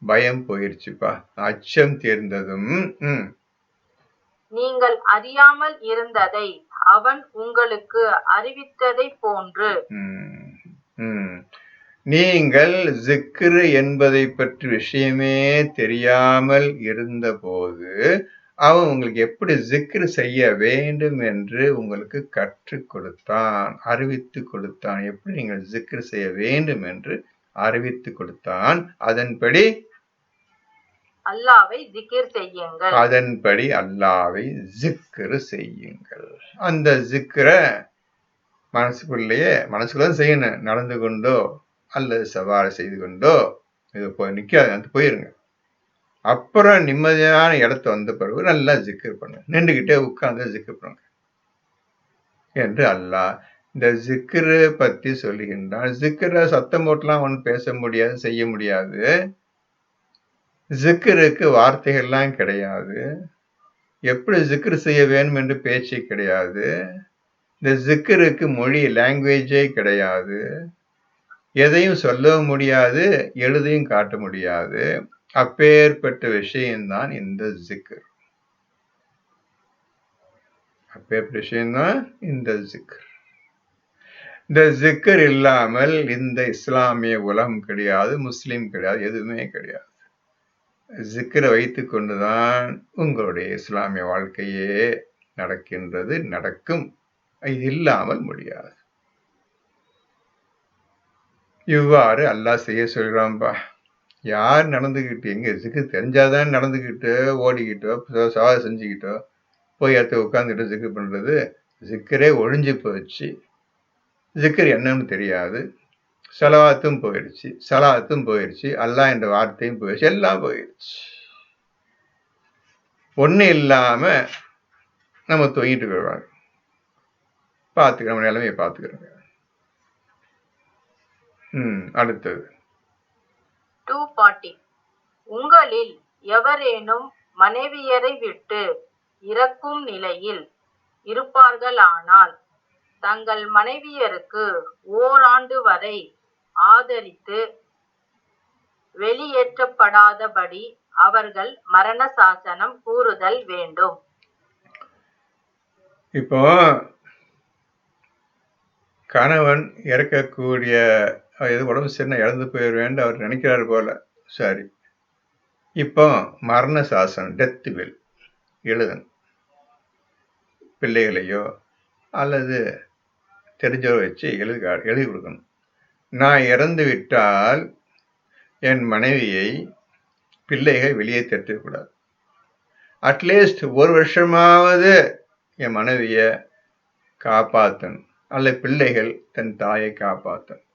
பயம் போயிருச்சுப்பா. அச்சம் தீர்ந்ததும் நீங்கள் அறியாமல் இருந்ததை அவன் உங்களுக்கு அறிவித்ததை போன்று நீங்கள் ஜிக்ரு என்பதை பற்றி விஷயமே தெரியாமல் இருந்தபோது அவன் உங்களுக்கு எப்படி ஜிக்ரு செய்ய வேண்டும் என்று உங்களுக்கு கற்றுக் கொடுத்தான், அறிவித்து கொடுத்தான். எப்படி நீங்கள் ஜிக்ரு செய்ய வேண்டும் என்று அறிவித்து கொடுத்தான். அதன்படி அல்லாஹ்வை ஜிக்ர் செய்யுங்கள். அதன்படி அல்லாஹ்வை ஜிக்ரு செய்யுங்கள். அந்த ஜிக்ர மனசுக்குள்ள செய்யணும். நடந்து கொண்டோ அல்லது சவாரி செய்து கொண்டோ இது போய் நிக்காது, அது போயிருங்க. அப்புறம் நிம்மதியான இடத்த வந்த பிறகு நல்லா ஜிக்கர் பண்ணுங்க. நின்றுகிட்டே உட்கார்ந்து ஜிக்கர் பண்ணுங்க என்று அல்லாஹ் இந்த ஜிக்ரு பத்தி சொல்லுகின்றான். ஜிக்ர சத்தம் போட்டுலாம் ஒன்றும் பேச முடியாது, செய்ய முடியாது. ஜிக்ருக்கு வார்த்தைகள்லாம் கிடையாது. எப்படி ஜிக்ரு செய்ய வேண்டும் என்று பேச்சு கிடையாது. இந்த ஜிக்ருக்கு மொழி லாங்குவேஜே கிடையாது. எதையும் சொல்லவும் முடியாது, எழுதையும் காட்ட முடியாது. அப்பேற்பட்ட விஷயம்தான் இந்த ஜிக்ர். அப்பேற்பட்ட விஷயம்தான் இந்த ஜிக்ர். இந்த ஜிக்ர் இல்லாமல் இந்த இஸ்லாமிய உலகம் கிடையாது, முஸ்லிம் கிடையாது, எதுவுமே கிடையாது. ஜிக்ரை வைத்துக் கொண்டுதான் உங்களுடைய இஸ்லாமிய வாழ்க்கையே நடக்கின்றது, நடக்கும். இது இல்லாமல் முடியாது. இவ்வாறு அல்லாஹ் செய்ய சொல்றான்பா. யார் நடந்துகிட்டு எங்க ஜிக்ர் தெரிஞ்சாதான் நடந்துகிட்டு ஓடிக்கிட்டோ சவாரி செஞ்சுக்கிட்டோ போய் இடத்த உட்காந்துட்டு ஜிக்ர் பண்றது. ஜிக்கரே ஒழிஞ்சு போயிடுச்சு. ஜிக்கர் என்னன்னு தெரியாது. சலவாத்தும் போயிடுச்சு, சலாத்தும் போயிடுச்சு, அல்லாஹ் என்ற வார்த்தையும் போயிடுச்சு, எல்லாம் போயிடுச்சு. ஒண்ணு இல்லாம நம்ம தூங்கிட்டு போயிடுவாங்க. பார்த்துக்கிறோம், நிலைமையை பார்த்துக்கிறோங்க. அடுத்தது 240. உங்களில் எவரேனும் மனைவியரை விட்டு இறக்கும் நிலையில் இருப்பார்களானால் தங்கள் மனைவியருக்கு ஓராண்டு வரை ஆதரித்து வெளியேற்றப்படாதபடி அவர்கள் மரண சாசனம் கூறுதல் வேண்டும். இப்போ கணவன் இறக்கக்கூடிய உடம்பு சரினா இறந்து போயிடுவேன் அவர் நினைக்கிறாரு போல. சரி, இப்போ மரண சாசனம் டெத் வில் எழுதணும். பிள்ளைகளையோ அல்லது தெரிஞ்சோ வச்சு எழுதி கொடுக்கணும். நான் இறந்து விட்டால் என் மனைவியை பிள்ளைகள் வெளியே தட்டக்கூடாது. அட்லீஸ்ட் 1 வருஷமாவது என் மனைவியை காப்பாற்றணும், அல்ல பிள்ளைகள் தன் தாயை காப்பாற்றணும்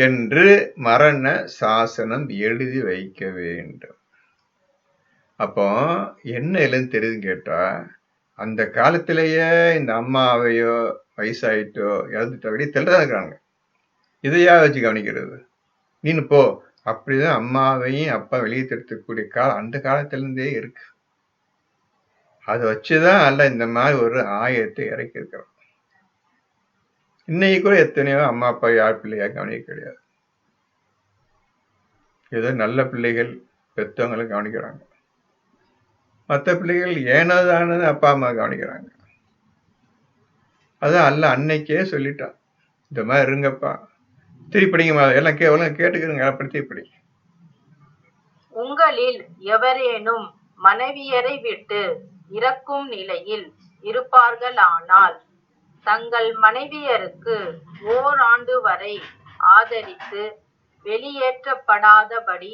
என்று மரண சாசனம் எழுதி வைக்க வேண்டும். அப்போ என்ன எழுந்து தெரியுதுன்னு கேட்டா, அந்த காலத்திலேயே இந்த அம்மாவையோ வயசாயிட்டோ இறந்துட்டோ வெளியே தெளிதான் இருக்கிறாங்க. இதையா வச்சு கவனிக்கிறது? நீனு போ. அப்படிதான் அம்மாவையும் அப்பா வெளியே தடுக்கக்கூடிய காலம் அந்த காலத்திலிருந்தே இருக்கு. அதை வச்சுதான் அல்ல இந்த மாதிரி ஒரு ஆயத்தை இறக்கி இருக்கிறோம். இன்னைக்கு கூட எத்தனையோ அம்மா அப்பா யார் பிள்ளையா கவனிக்க கிடையாது. ஏதோ நல்ல பிள்ளைகள் பெற்றவங்களை கவனிக்கிறாங்க. மற்ற பிள்ளைகள் ஏனோதானது அப்பா அம்மா கவனிக்கிறாங்க. அதான் அல்ல அன்னைக்கே சொல்லிட்டான், இந்த மாதிரி இருங்கப்பா. திருப்படிங்க, எல்லாம் கேட்டுக்கிறங்க. அப்படி திருப்படி. உங்களில் எவரேனும் மனைவியரை விட்டு இறக்கும் நிலையில் இருப்பார்களானால் தங்கள் மனைவியருக்கு ஓராண்டு வரை ஆதரித்து வெளியேற்றப்படாதபடி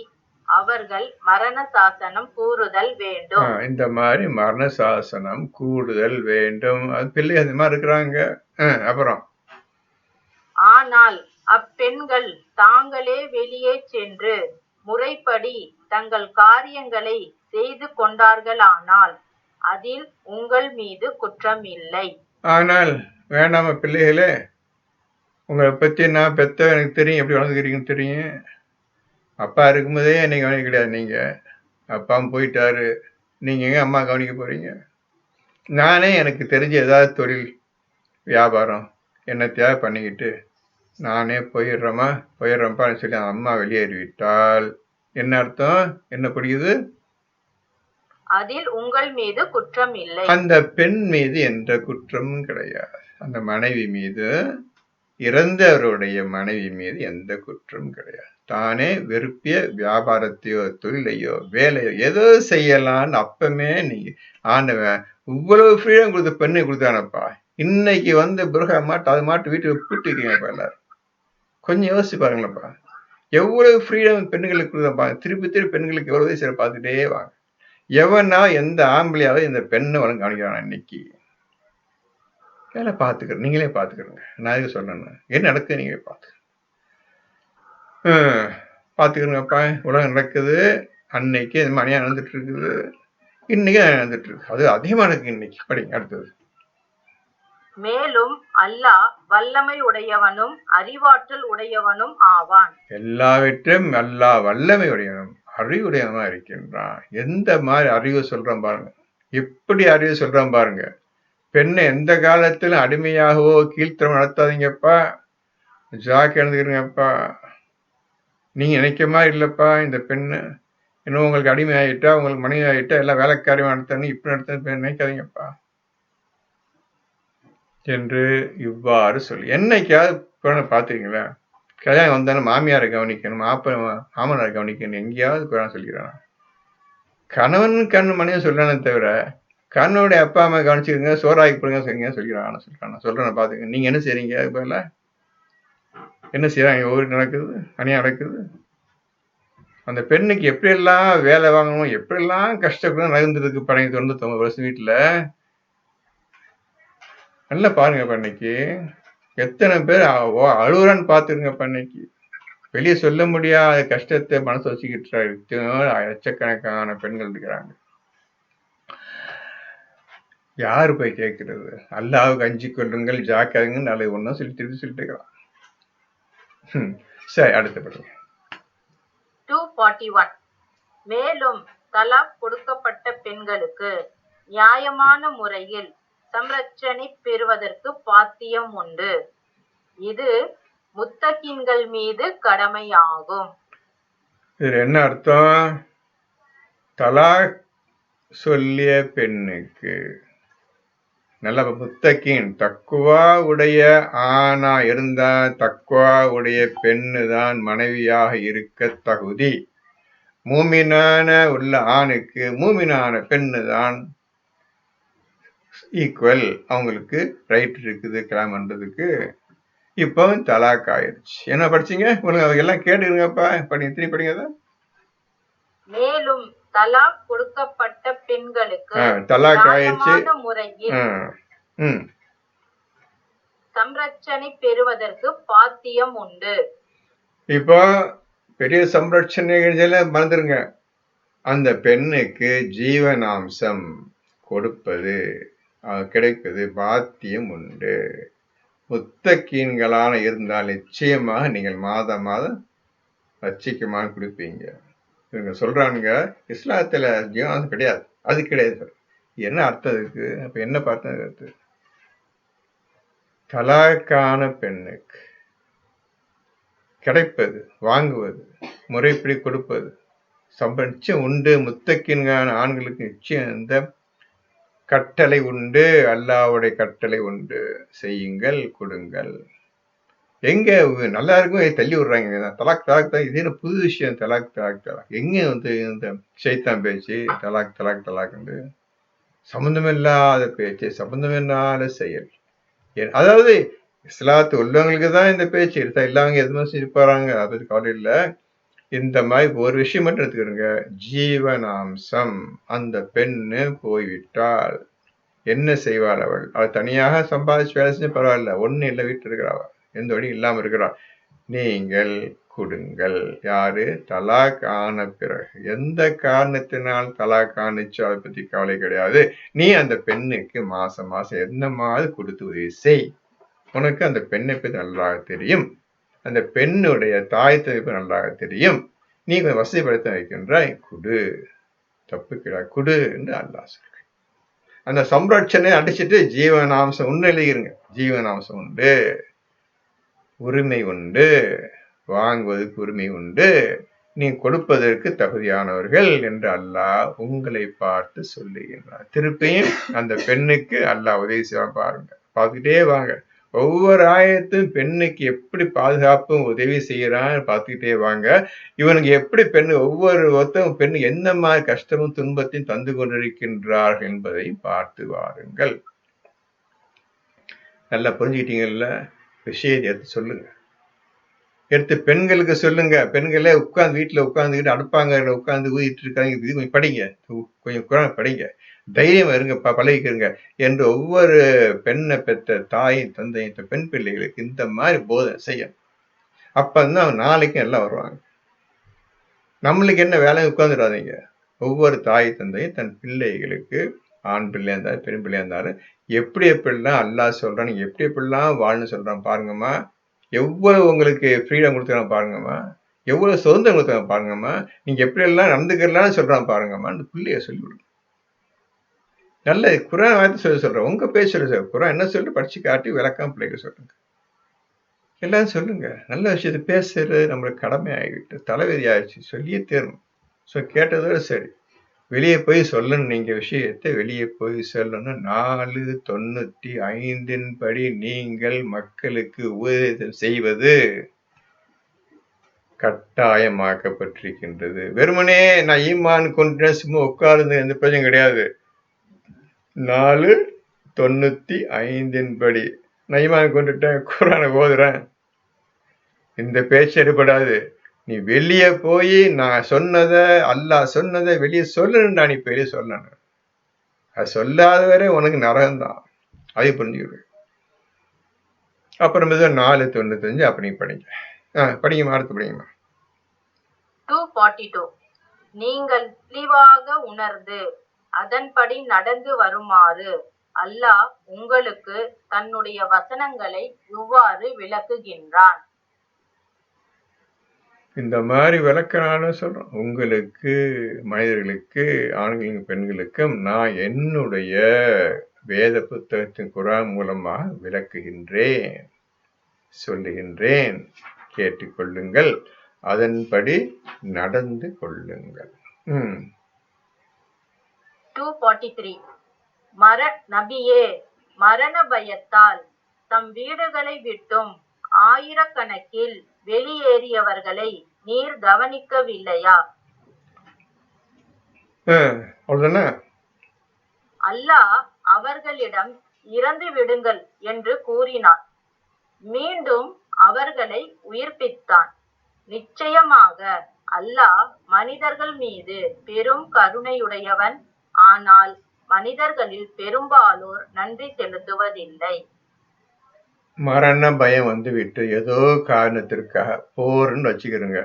அவர்கள் மரண சாசனம் கூறுதல் வேண்டும். இந்த மாதிரி மரண சாசனம் கூடுதல் வேண்டும். அது பிள்ளை அந்த மாதிரி இருக்கிறாங்க. அப்புறம் ஆனால் அப்பெண்கள் தாங்களே வெளியே சென்று முறைப்படி தங்கள் காரியங்களை செய்து கொண்டார்களானால் அதில் உங்கள் மீது குற்றம் இல்லை. ஆனால் வேண்டாம பிள்ளைகளே, உங்களை பத்தி நான் பெத்த எனக்கு தெரியும், எப்படி வளர்ந்துக்கிறீங்கன்னு தெரியும். அப்பா இருக்கும்போதே என்னை கவனிக்க கிடையாது நீங்க. அப்பாவும் போயிட்டாரு, நீங்க எங்க அம்மா கவனிக்க போறீங்க? நானே எனக்கு தெரிஞ்ச ஏதாவது தொழில் வியாபாரம் என்னத்தையாவது பண்ணிக்கிட்டு நானே போயிடுறேன்ப்பான்னு சொல்லி அம்மா வெளியேறிவிட்டால் என்ன அர்த்தம்? என்ன புரியுது? அதில் உங்கள் மீது குற்றம் இல்லை. அந்த பெண் மீது எந்த குற்றமும் கிடையாது. அந்த மனைவி மீது, இறந்தவருடைய மனைவி மீது எந்த குற்றமும் கிடையாது. தானே விரும்பிய வியாபாரத்தையோ தொழிலையோ வேலையோ ஏதோ செய்யலான்னு அப்பமே நீங்க ஆண்டவன் இவ்வளவு ஃப்ரீடம் கொடுத்த பெண்ணை கொடுத்தானப்பா. இன்னைக்கு புருகா மாட்டு அது மாட்டு வீட்டுக்கு பூட்டிருக்கீங்கப்பா எல்லாரும். கொஞ்சம் யோசிச்சு பாருங்களப்பா. எவ்வளவு ஃப்ரீடம் பெண்களுக்கு கொடுத்தப்பா. திருப்பி திருப்பி பெண்களுக்கு எவ்வளவு சில பார்த்துட்டே வாங்க. எவனா எந்த ஆம்பளையாவது இந்த பெண்ணை வளர்ந்து கவனிக்கிறான் இன்னைக்கு? வேலை பார்த்துக்கிறேன், நீங்களே பார்த்துக்கிறேங்க. நான் எதுக்கு சொல்றேன்னு என்ன நடக்குது நீங்களே பார்த்துக்கிறேங்கப்பா. உலகம் நடக்குது. அன்னைக்கு இந்த மாதிரி நடந்துட்டு இருக்குது, இன்னைக்கு நடந்துட்டு இருக்கு. அது அதிகமா இருக்கு இன்னைக்கு. படிங்க அடுத்தது. மேலும் அல்லாஹ் வல்லமை உடையவனும் அறிவாற்றல் உடையவனும் ஆவான். எல்லாவற்றையும் அல்லாஹ் வல்லமை உடையவனும் அறிவுடையவனா இருக்கின்றான். எந்த மாதிரி அறிவு சொல்றான் பாருங்க, எப்படி அறிவு சொல்றான் பாருங்க. பெண்ணை எந்த காலத்திலும் அடிமையாகவோ கீழ்த்தரம் நடத்தாதீங்கப்பா, ஜாக்கி எழுந்துக்கிறீங்கப்பா. நீங்க நினைக்க மாதிரி இல்லப்பா இந்த பெண்ணு இன்னும் உங்களுக்கு அடிமை ஆகிட்டா, உங்களுக்கு மனைவி ஆகிட்டா, எல்லாம் வேலைக்காரியமா நடத்தணும், இப்படி நடத்த நினைக்காதீங்கப்பா என்று இவ்வாறு சொல்லி. என்னைக்காவது பார்த்துருக்கீங்களா? கல்யாணம் வந்தாலும் மாமியாரை கவனிக்கணும், மாமனாரை கவனிக்கணும், எங்கேயாவது குரான் சொல்லிக்கிறான். கணவன் மனைவி சொல்றானே தவிர கண்ணனுடைய அப்பா அம்மா கவனிச்சுக்கோங்க, சோறாக்கி போடுங்க சொல்றான பாத்துங்க. நீங்க என்ன செய்றீங்க? அது போல என்ன செய்யறாங்க? ஒவ்வொரு நடக்குது, அநியாயம் நடக்குது. அந்த பெண்ணுக்கு எப்படியெல்லாம் வேலை வாங்கணும், எப்படியெல்லாம் கஷ்டப்படும் நடந்துருக்கு. 99 வருஷம் வீட்டுல நல்லா பாருங்க. பண்ணைக்கு எத்தனை பேர் அழுகுறான்னு பாத்துருங்க. பண்ணைக்கு வெளியே சொல்ல முடியாத கஷ்டத்தை மனசு வச்சுக்கிட்டு லட்சக்கணக்கான பெண்கள் இருக்கிறாங்க. யாரு போய் கேட்கறது? அல்லாவுக்கு அஞ்சு கொள்ளுங்கள், ஜாக்காதுங்க, நல்லது ஒன்றும் சொல்லிட்டு இருக்கலாம். சரி, அடுத்தபடி 241. மேலும் தலாக் கொடுக்கப்பட்ட பெண்களுக்கு நியாயமான முறையில் சம்ரட்சணை பெறுவதற்கு பாத்தியம் உண்டு. இது முத்தகின்கள் மீது கடமையாகும். இது என்ன அர்த்தம்? தலாக் சொல்லிய பெண்ணுக்கு நல்ல முத்தகின் தக்குவா உடைய ஆணா இருந்தா தக்குவா உடைய பெண்ணு தான் மனைவியாக இருக்க தகுதி. மூமினான உள்ள ஆணுக்கு மூமினான பெண்ணு தான் ஈக்குவல், அவங்களுக்கு ரைட் இருக்குது கல்யாணம் பண்றதுக்கு. இப்போ தலாக் ஆயிடுச்சு. என்ன படிச்சீங்க? உங்களுக்கு எல்லாம் கேட்டுருங்கப்பா. திருப்பி படிங்க. மேலும் தலாக் கொடுக்கப்பட்ட பெண்களுக்கு தலாக் ஆயிடுச்சு முறையில் சம்ரட்சணை பெறுவதற்கு பாத்தியம் உண்டு. இப்போ பெரிய சம்ரட்சணை மறந்துருங்க. அந்த பெண்ணுக்கு ஜீவனாம்சம் கொடுப்பது கிடைப்பது பாத்தியம் உண்டு. முத்தகீன்களான இருந்தால் நிச்சயமாக நீங்கள் மாதம் ரட்சிக்கமாக கொடுப்பீங்க. இவங்க சொல்றானுங்க இஸ்லாத்துல ஜீவனாம்சம் கிடையாது, அது கிடையாது. என்ன அர்த்தம் இருக்கு? அப்ப என்ன பார்த்தது? தலாக்கான பெண்ணுக்கு கிடைப்பது, வாங்குவது, முறைப்படி கொடுப்பது நிச்சயம் உண்டு. முத்தக்கின்கான ஆண்களுக்கு நிச்சயம் இந்த கட்டளை உண்டு, அல்லாஹ்வுடைய கட்டளை உண்டு. செய்யுங்கள், கொடுங்கள். எங்க நல்லா இருக்கும் தள்ளி விடுறாங்க. தலாக் தான். இது என்ன புது விஷயம்? தலாக் எங்க இந்த ஷைத்தான் பேச்சு தலாக் சம்பந்தமில்லாத பேச்சு, சம்பந்தமில்லாத செயல். அதாவது இஸ்லாத்து உள்ளவங்களுக்கு தான் இந்த பேச்சு எடுத்தா, இல்லாமங்க எதுவுமே இருப்பாங்க, அதை பத்தி கவலை இல்லை. இந்த மாதிரி ஒரு விஷயம் மட்டும் எடுத்துக்கிறோங்க. ஜீவனாம்சம், அந்த பெண்ணு போய்விட்டால் என்ன செய்வாள்? அவள் தனியாக சம்பாதிச்சு வேலை செஞ்சு பரவாயில்ல, ஒண்ணு இல்லை, வீட்டில் இருக்கிறாள், எந்த வழியும் இல்லாம இருக்கிறாள். நீங்கள் கொடுங்கள். யாரு? தலாக் ஆன பிறகு. எந்த காரணத்தினால் தலாக் ஆனிச்சோ அதை பத்தி கவலை கிடையாது. நீ அந்த பெண்ணுக்கு மாசம் என்ன மாதிரி கொடுத்து உதவி செய். உனக்கு அந்த பெண்ணை பற்றி நன்றாக தெரியும், அந்த பெண்ணுடைய தாய் தகப்பை நன்றாக தெரியும், நீ கொஞ்சம் வசதிப்படுத்த வைக்கின்றாய், குடு, தப்பு கிடையாது, குடு என்று அல்லாஹ் சொல்ற. அந்த சம்ரட்சணை அடிச்சுட்டு ஜீவனாம்சம் உண்டு எழுதிருங்க. ஜீவனாம்சம் உண்டு, உரிமை உண்டு, வாங்குவதற்கு உரிமை உண்டு, நீ கொடுப்பதற்கு தகுதியானவர்கள் என்று அல்லாஹ் உங்களை பார்த்து சொல்லுகின்றார். திருப்பியும் அந்த பெண்ணுக்கு அல்லாஹ் உதவி செய்வான். பாருங்க, பார்த்துக்கிட்டே வாங்க. ஒவ்வொரு ஆயத்தும் பெண்ணுக்கு எப்படி பாதுகாப்பும் உதவி செய்யறான்னு பார்த்துக்கிட்டே வாங்க. இவனுக்கு எப்படி ஒவ்வொரு பெண்ணு என்ன மாதிரி கஷ்டமும் துன்பத்தையும் தந்து கொண்டிருக்கின்றார்கள் என்பதை பார்த்து வாருங்கள். நல்லா புரிஞ்சுக்கிட்டீங்கல்ல? விஷயத்தை எடுத்து சொல்லுங்க, எடுத்து பெண்களுக்கு சொல்லுங்க. பெண்களே உட்கார்ந்து வீட்டுல உட்கார்ந்துக்கிட்டு அடுப்பாங்க உட்கார்ந்து ஊதிட்டு இருக்காங்க, இது கொஞ்சம் படிங்க, கொஞ்சம் குரான் படிங்க, தைரியம் இருங்க, பழகிக்கிறங்க என்று ஒவ்வொரு பெண்ணை பெற்ற தாயும் தந்தையும் பெண் பிள்ளைகளுக்கு இந்த மாதிரி போதை செய்யணும். அப்பதான் நாளைக்கு எல்லாம் வருவாங்க. நம்மளுக்கு என்ன வேலை? உட்கார்ந்துடாதீங்க. ஒவ்வொரு தாய் தந்தையும் தன் பிள்ளைகளுக்கு, ஆண் பிள்ளையா இருந்தாலும் பெண் பிள்ளையா இருந்தாலும், எப்படி எப்படிலாம் அல்லாஹ் சொல்றான், நீங்க எப்படி எப்படிலாம் வாழணும்னு சொல்றான் பாருங்கம்மா. எவ்வளவு உங்களுக்கு ஃப்ரீடம் கொடுத்துறான் பாருங்கம்மா, எவ்வளவு சுதந்திரம் கொடுத்துறான் பாருங்கம்மா, நீங்க எப்படி எல்லாம் நடந்துக்கலாம்னு சொல்றான் பாருங்கம்மா. அந்த பிள்ளைய சொல்லி விடுங்க. நல்ல குரான் வார்த்தை சொல்றேன், உங்க பேர் சொல்லி சொல்ற. குரான் என்ன சொல்லிட்டு படிச்சு காட்டி விளக்கம் பிள்ளைங்க சொல்லுங்க, எல்லாம் சொல்லுங்க. நல்ல விஷயத்தை பேசுறது நம்மளுக்கு கடமை ஆகிவிட்டு, தலைவிதி ஆயிடுச்சு, சொல்லியே தேரணும். ஸோ கேட்டதோட சரி, வெளியே போய் சொல்லணும். நீங்க விஷயத்தை வெளியே போய் சொல்லணும். 495 படி நீங்கள் மக்களுக்கு உபதேசம் செய்வது கட்டாயமாக்கப்பட்டிருக்கின்றது. வெறுமனே நான் ஈமான் கொண்டு சும்மா உட்கார்ந்து எந்த பிரச்சனையும் கிடையாது. 495 படி நான் ஈமான் கொண்டுட்டேன், குரானை ஓதுறேன், இந்த பேச்சு எடுபடாது. நீ வெளியே போய் நான் சொன்னத, அல்லாஹ் சொன்னதை வெளியே சொல்லணும்டா. நீ வெளியே சொல்லணும். அது சொல்லாத வரை உனக்கு நரகம்தான். அதை புரிஞ்சுக்கிடு. அப்புறம் 495 அப்படி படிங்க. படிங்கம்மா, அடுத்து படிங்கம்மா. 242 நீங்கள் தெளிவாக உணர்ந்து அதன்படி நடந்து வருமாறு அல்லாஹ் உங்களுக்கு தன்னுடைய வசனங்களை இவ்வாறு விளக்குகின்றான். இந்த மாதிரி விளக்கனாலும் சொல்றோம். உங்களுக்கு, மனிதர்களுக்கு, ஆண்களுக்கும் பெண்களுக்கும் நான் என்னுடைய வேத புத்தகத்தின் குரான் மூலமாக விளக்குகின்றேன், சொல்லுகின்றேன், கேட்டுக்கொள்ளுங்கள், அதன்படி நடந்து கொள்ளுங்கள். 243 நபியே, மரண பயத்தால் தம் வீடுகளை விட்டும் ஆயிரக்கணக்கில் வெளியேறியவர்களை நீர் கவனிக்கவில்லையா? அல்லாஹ் அவர்களிடம் இறந்து விடுங்கள் என்று கூறினான். மீண்டும் அவர்களை உயிர்ப்பித்தான். நிச்சயமாக அல்லாஹ் மனிதர்கள் மீது பெரும் கருணையுடையவன். ஆனால் மனிதர்களில் பெரும்பாலோர் நன்றி செலுத்துவதில்லை. மரண பயம் வந்து விட்டு ஏதோ காரணத்திற்காக போர்ன்னு வச்சுக்கிறோங்க,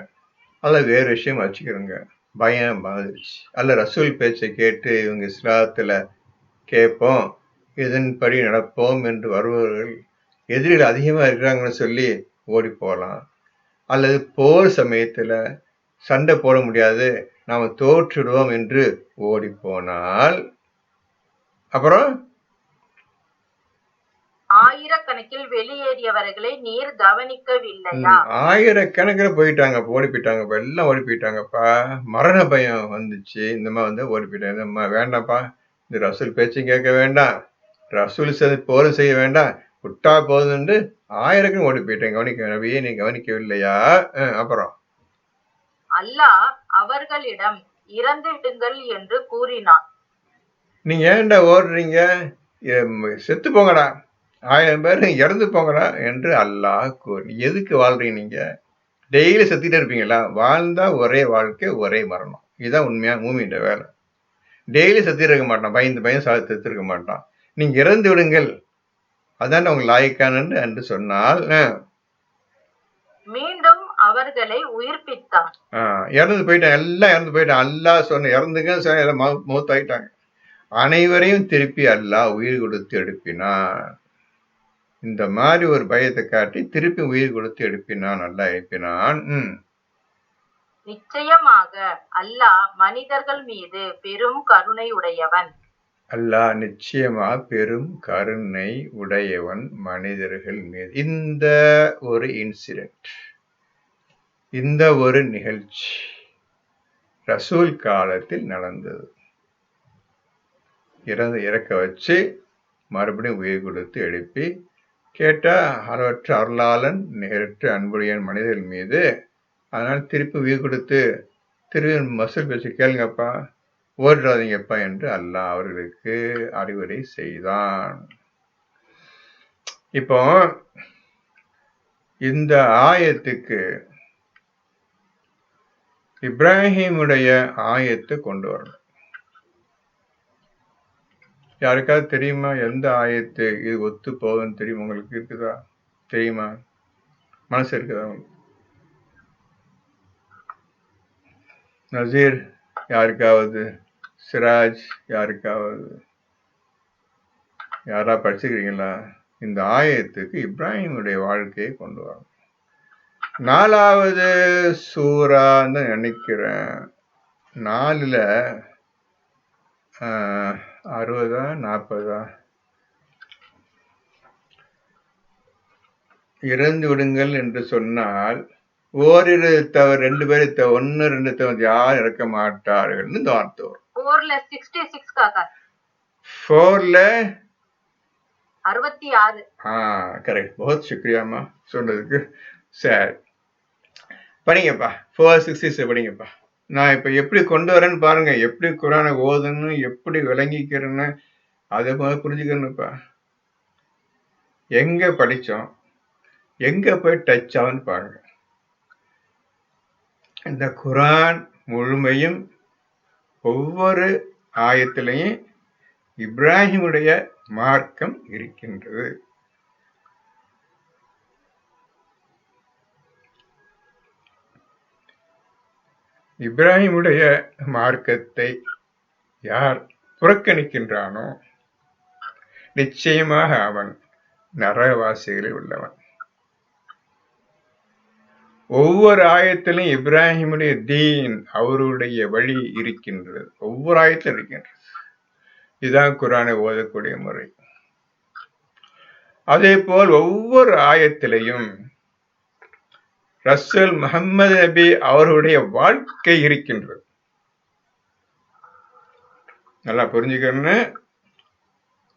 அல்ல வேறு விஷயம் வச்சுக்கிறோங்க, பயம் வந்துருச்சு. அல்ல ரசூல் பேச்சை கேட்டு இவங்க இஸ்லாத்துல கேட்போம், இதன்படி நடப்போம் என்று வருபவர்கள் எதிரிகள் அதிகமா இருக்கிறாங்கன்னு சொல்லி ஓடி போகலாம். அல்லது போர் சமயத்துல சண்டை போட முடியாது, நாம தோற்றுடுவோம் என்று ஓடி போனால் அப்புறம் ஆயிரக்கணக்கில் வெளியேறியவர்களை நீர் கவனிக்கவில்லையா? ஆயிரக்கணக்கில் போயிட்டாங்க, ஓடி போயிட்டாங்க, எல்லாம் ஓடி போயிட்டாங்கப்பா. மரண பயம் வந்துச்சு, இந்த மாதிரி வந்து ஓடி போயிட்டாங்க. வேண்டாம்ப்பா, இந்த ரசூல் பேச்சும் கேட்க வேண்டாம், ரசூல் போரும் செய்ய வேண்டாம், விட்டா போதுன்னு ஆயிரக்கணக்கில் ஓடி போயிட்டாங்க. கவனிக்க நபியே, நீ கவனிக்கவில்லையா? அப்புறம் அல்லாஹ் அவர்களிடம் இறந்து விடுங்கள் என்று கூறினான். நீங்க ஏன்டா ஓடுறீங்க, செத்து போங்கடா, 1000 பேர் இறந்து போங்கடா என்று அல்லாஹ் கூறி. எதுக்கு வாழ்றீங்க? நீங்க டெய்லி செத்துக்கிட்டே இருப்பீங்களா? வாழ்ந்தா ஒரே வாழ்க்கை, ஒரே மரணம். இதுதான் உண்மையா மூமின்ற வேலை. டெய்லி செத்து இருக்க மாட்டான், பயந்து செத்து இருக்க மாட்டான். நீங்க இறந்து விடுங்கள், அதான் உங்க லாய்க்கான என்று சொன்னால் மீண்டும் அவர்களை உயிர்ப்பித்தான். இறந்து போயிட்டான், எல்லாம் இறந்து போயிட்டான். அல்லாஹ் சொன்ன இறந்துங்க மூத்தாயிட்டாங்க. அனைவரையும் திருப்பி அல்லாஹ் உயிர் கொடுத்து எடுப்பினான். இந்த மாதிரி ஒரு பயத்தை காட்டி திருப்பி உயிர் கொடுத்து எழுப்பினான், நல்லா எழுப்பினான். நிச்சயமாக அல்லாஹ் மனிதர்கள் மீது பெரும் கருணை உடையவன். அல்லாஹ் நிச்சயமா பெரும் கருணை உடையவன் மனிதர்கள் மீது. இந்த ஒரு இன்சிடென்ட், இந்த ஒரு நிகழ்ச்சி ரசூல் காலத்தில் நடந்தது. இறக்க வச்சு மறுபடியும் உயிர் கொடுத்து எழுப்பி கேட்டா அளவற்ற அருளாளன் நிகரற்ற அன்புடையன் மனிதர்கள் மீது. அதனால திருப்பி உயிர் கொடுத்து திருப்பி மசூல் பேச்சு கேளுங்கப்பா, ஓடுறாதீங்கப்பா என்று அல்லாஹ் அவர்களுக்கு அறிவுரை செய்தான். இப்போ இந்த ஆயத்துக்கு இப்ராஹிமுடைய ஆயத்தை கொண்டு வரணும். யாருக்காவது தெரியுமா எந்த ஆயத்து இது ஒத்து போகுதுன்னு தெரியுமா? உங்களுக்கு இருக்குதா? தெரியுமா? மனசு இருக்குதா? நசீர் யாருக்காவது? சிராஜ் யாருக்காவது? யாரா படிச்சுக்கிறீங்களா? இந்த ஆயத்துக்கு இப்ராஹிமுடைய வாழ்க்கையை கொண்டு வரணும். 4வது சூறான்னு நினைக்கிறேன். 4ல 60 40 இறந்து விடுங்கள் என்று சொன்னால் ஓரிரு தவிர 2 பேரை 1 2 தவிர யாரும் இறக்க மாட்டார்கள். இந்த வார்த்தை வரும். 4ல 66 காக்கா. 4ல 66. கரெக்ட். बहुत शुक्रियाமா சொன்னதுக்கு. சரி, படிங்கப்பா. 466 படிங்கப்பா. நான் இப்ப எப்படி கொண்டு வரேன்னு பாருங்க. எப்படி குரானை ஓதுன்னு, எப்படி விளங்கிக்கிறேன்னு அதை புரிஞ்சுக்கணும்ப்பா. எங்க படிச்சோம், எங்க போய் டச் ஆகுன்னு பாருங்க. இந்த குரான் முழுமையும் ஒவ்வொரு ஆயத்திலையும் இப்ராஹிமுடைய மார்க்கம் இருக்கின்றது. இப்ராஹிமுடைய மார்க்கத்தை யார் புறக்கணிக்கின்றானோ நிச்சயமாக அவன் நரகவாசிகளில் உள்ளவன். ஒவ்வொரு ஆயத்திலும் இப்ராஹிமுடைய தீன், அவருடைய வழி இருக்கின்றது. ஒவ்வொரு ஆயத்திலும் இருக்கின்றது. இதுதான் குரானை ஓதக்கூடிய முறை. அதே போல் ஒவ்வொரு ஆயத்திலையும் ரசூல் முஹம்மது நபி அவருடைய வாழ்க்கை இருக்கின்றது. நல்லா புரிஞ்சுக்கணும்.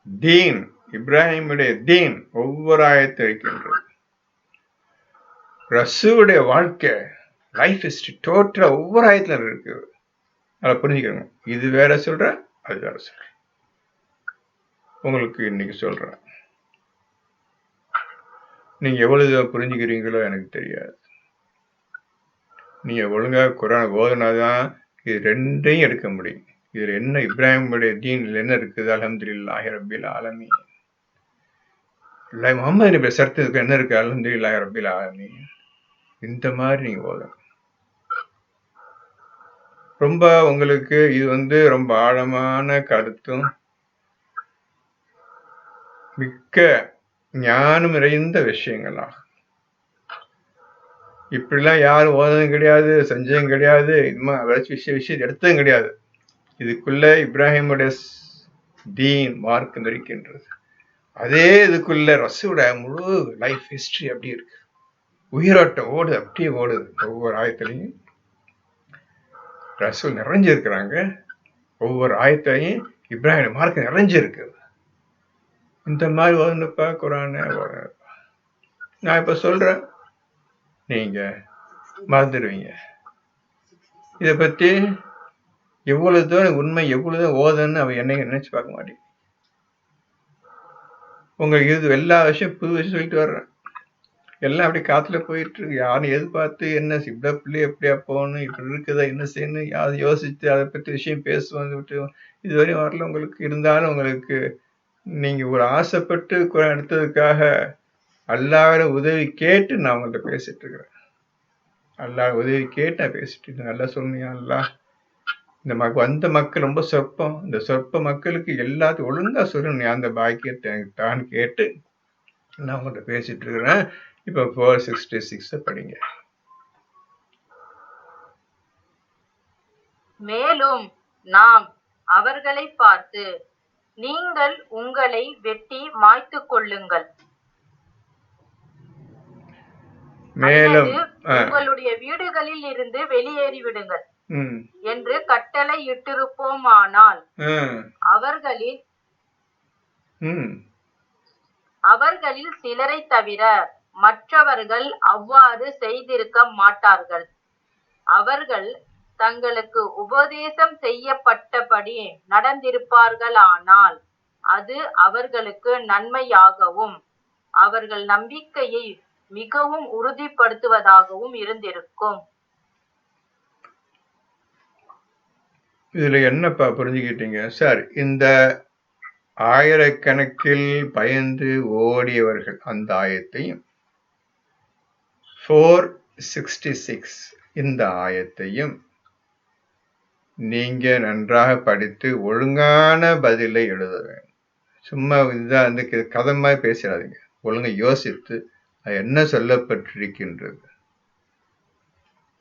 தீன், இப்ராஹிமுடைய தீன் ஒவ்வொரு ஆயத்தில் இருக்கின்றது. ரசூலுடைய வாழ்க்கை, லைஃப் ஹிஸ்டரி டோட்டலா ஒவ்வொரு ஆயத்துல இருக்குது. அதை புரிஞ்சுக்கணும். இது வேற சொல்றேன், அது வேற சொல்றேன். உங்களுக்கு இன்னைக்கு சொல்றேன். நீங்க எவ்வளவு புரிஞ்சுக்கிறீங்களோ எனக்கு தெரியாது. நீங்க ஒழுங்கா குரான் ஓதுனாதான் இது ரெண்டையும் எடுக்க முடியும். இதுல என்ன இப்ராஹிமுடைய தீன்ல என்ன இருக்குது? அல்ஹம்துலில்லாஹி ரப்பில் ஆலமீன். முஹம்மது நபி சர்த்தத்துக்கு என்ன இருக்கு? அல்ஹம்துலில்லாஹி ரப்பில் ஆலமீன். இந்த மாதிரி நீங்க ஓதணும். ரொம்ப உங்களுக்கு இது ரொம்ப ஆழமான கருத்தும் மிக்க ஞானம் நிறைந்த விஷயங்களாகும். இப்படிலாம் யாரும் ஓததும் கிடையாது, செஞ்சதும் கிடையாது, விஷயம் எடுத்ததும் கிடையாது. இதுக்குள்ள இப்ராஹிமுடைய தீன் மார்க்கம் இருக்கின்றது. அதே இதுக்குள்ள ரசூலோட முழு லைஃப் ஹிஸ்டரி அப்படி இருக்கு. உயிரோட்டம் ஓடுது, அப்படியே ஓடுது. ஒவ்வொரு ஆயத்திலையும் ரசூல் நிறைஞ்சிருக்கிறாங்க. ஒவ்வொரு ஆயத்திலையும் இப்ராஹிம் மார்க்கம் நிறைஞ்சிருக்கு. இந்த மாதிரி ஓதுனப்பா குரானை ஓதுனப்பா. நான் இப்ப சொல்றேன், நீங்க மறந்துடுவீங்க. இதை பத்தி எவ்வளவு தூரம் உண்மை, எவ்வளவுதான் ஓதன்னு அவன் என்னைக்கு நினைச்சு பார்க்க மாட்டேன். உங்களுக்கு இது எல்லா விஷயம் புது விஷயம் சொல்லிட்டு வர்றேன். எல்லாம் அப்படி காத்துல போயிட்டு இருக்கு. யாரும் எதிர்பார்த்து என்ன இப்படி பிள்ளை எப்படியா போகணும், இப்படி இருக்குதா, என்ன செய்யணும், யாரும் யோசிச்சு அதை பத்தி விஷயம் பேசுவாங்க விட்டு இதுவரையும் வரல. உங்களுக்கு இருந்தாலும் உங்களுக்கு நீங்க ஒரு ஆசைப்பட்டு குரான் எடுத்ததுக்காக அல்லாஹ்வோட உதவி கேட்டு நான் உங்கள்கிட்ட பேசிட்டு இருக்கிறேன். அல்லாஹ் உதவி கேட்டு நான் பேசிட்டு இருக்கேன். நல்லா சொன்னீங்க. அல்லாஹ் இந்த வந்த மக்கள் ரொம்ப சொற்பம். இந்த சொற்ப மக்களுக்கு எல்லாத்தையும் ஒழுங்கா சொல்லணும். அந்த பாக்கியத்தை எனக்கு தான் கேட்டு நான் உங்கள்கிட்ட பேசிட்டு இருக்கிறேன். இப்ப 466 படிங்க. மேலும் நாம் அவர்களை பார்த்து, நீங்கள் உங்களை வெட்டி மாய்த்துக் கொள்ளுங்கள், மேலும் அல்லது உங்களுடைய வீடுகளில் இருந்து வெளியேறிவிடுங்கள் என்று கட்டளை இட்டிருப்போமானால் அவர்களில் சிலரை தவிர மற்றவர்கள் அவ்வாறு செய்திருக்க மாட்டார்கள். அவர்கள் தங்களுக்கு உபதேசம் செய்யப்பட்டபடி நடந்திருப்பார்களானால் அது அவர்களுக்கு நன்மையாகவும் அவர்கள் நம்பிக்கையை மிகவும் உறுதிப்படுத்துவதாகவும் இருந்திருக்கும். இதுல என்னப்பா புரிஞ்சுக்கிட்டீங்க சார்? இந்த ஆயிரக்கணக்கில் பயந்து ஓடியவர்கள் அந்த ஆயத்தையும் 466 இந்த ஆயத்தையும் நீங்க நன்றாக படித்து ஒழுங்கான பதிலை எழுத வேண்டும். சும்மா இதுதான் அந்த கதை மாதிரி பேசிடாதீங்க. ஒழுங்கா யோசித்து என்ன சொல்லப்பட்டிருக்கின்றது,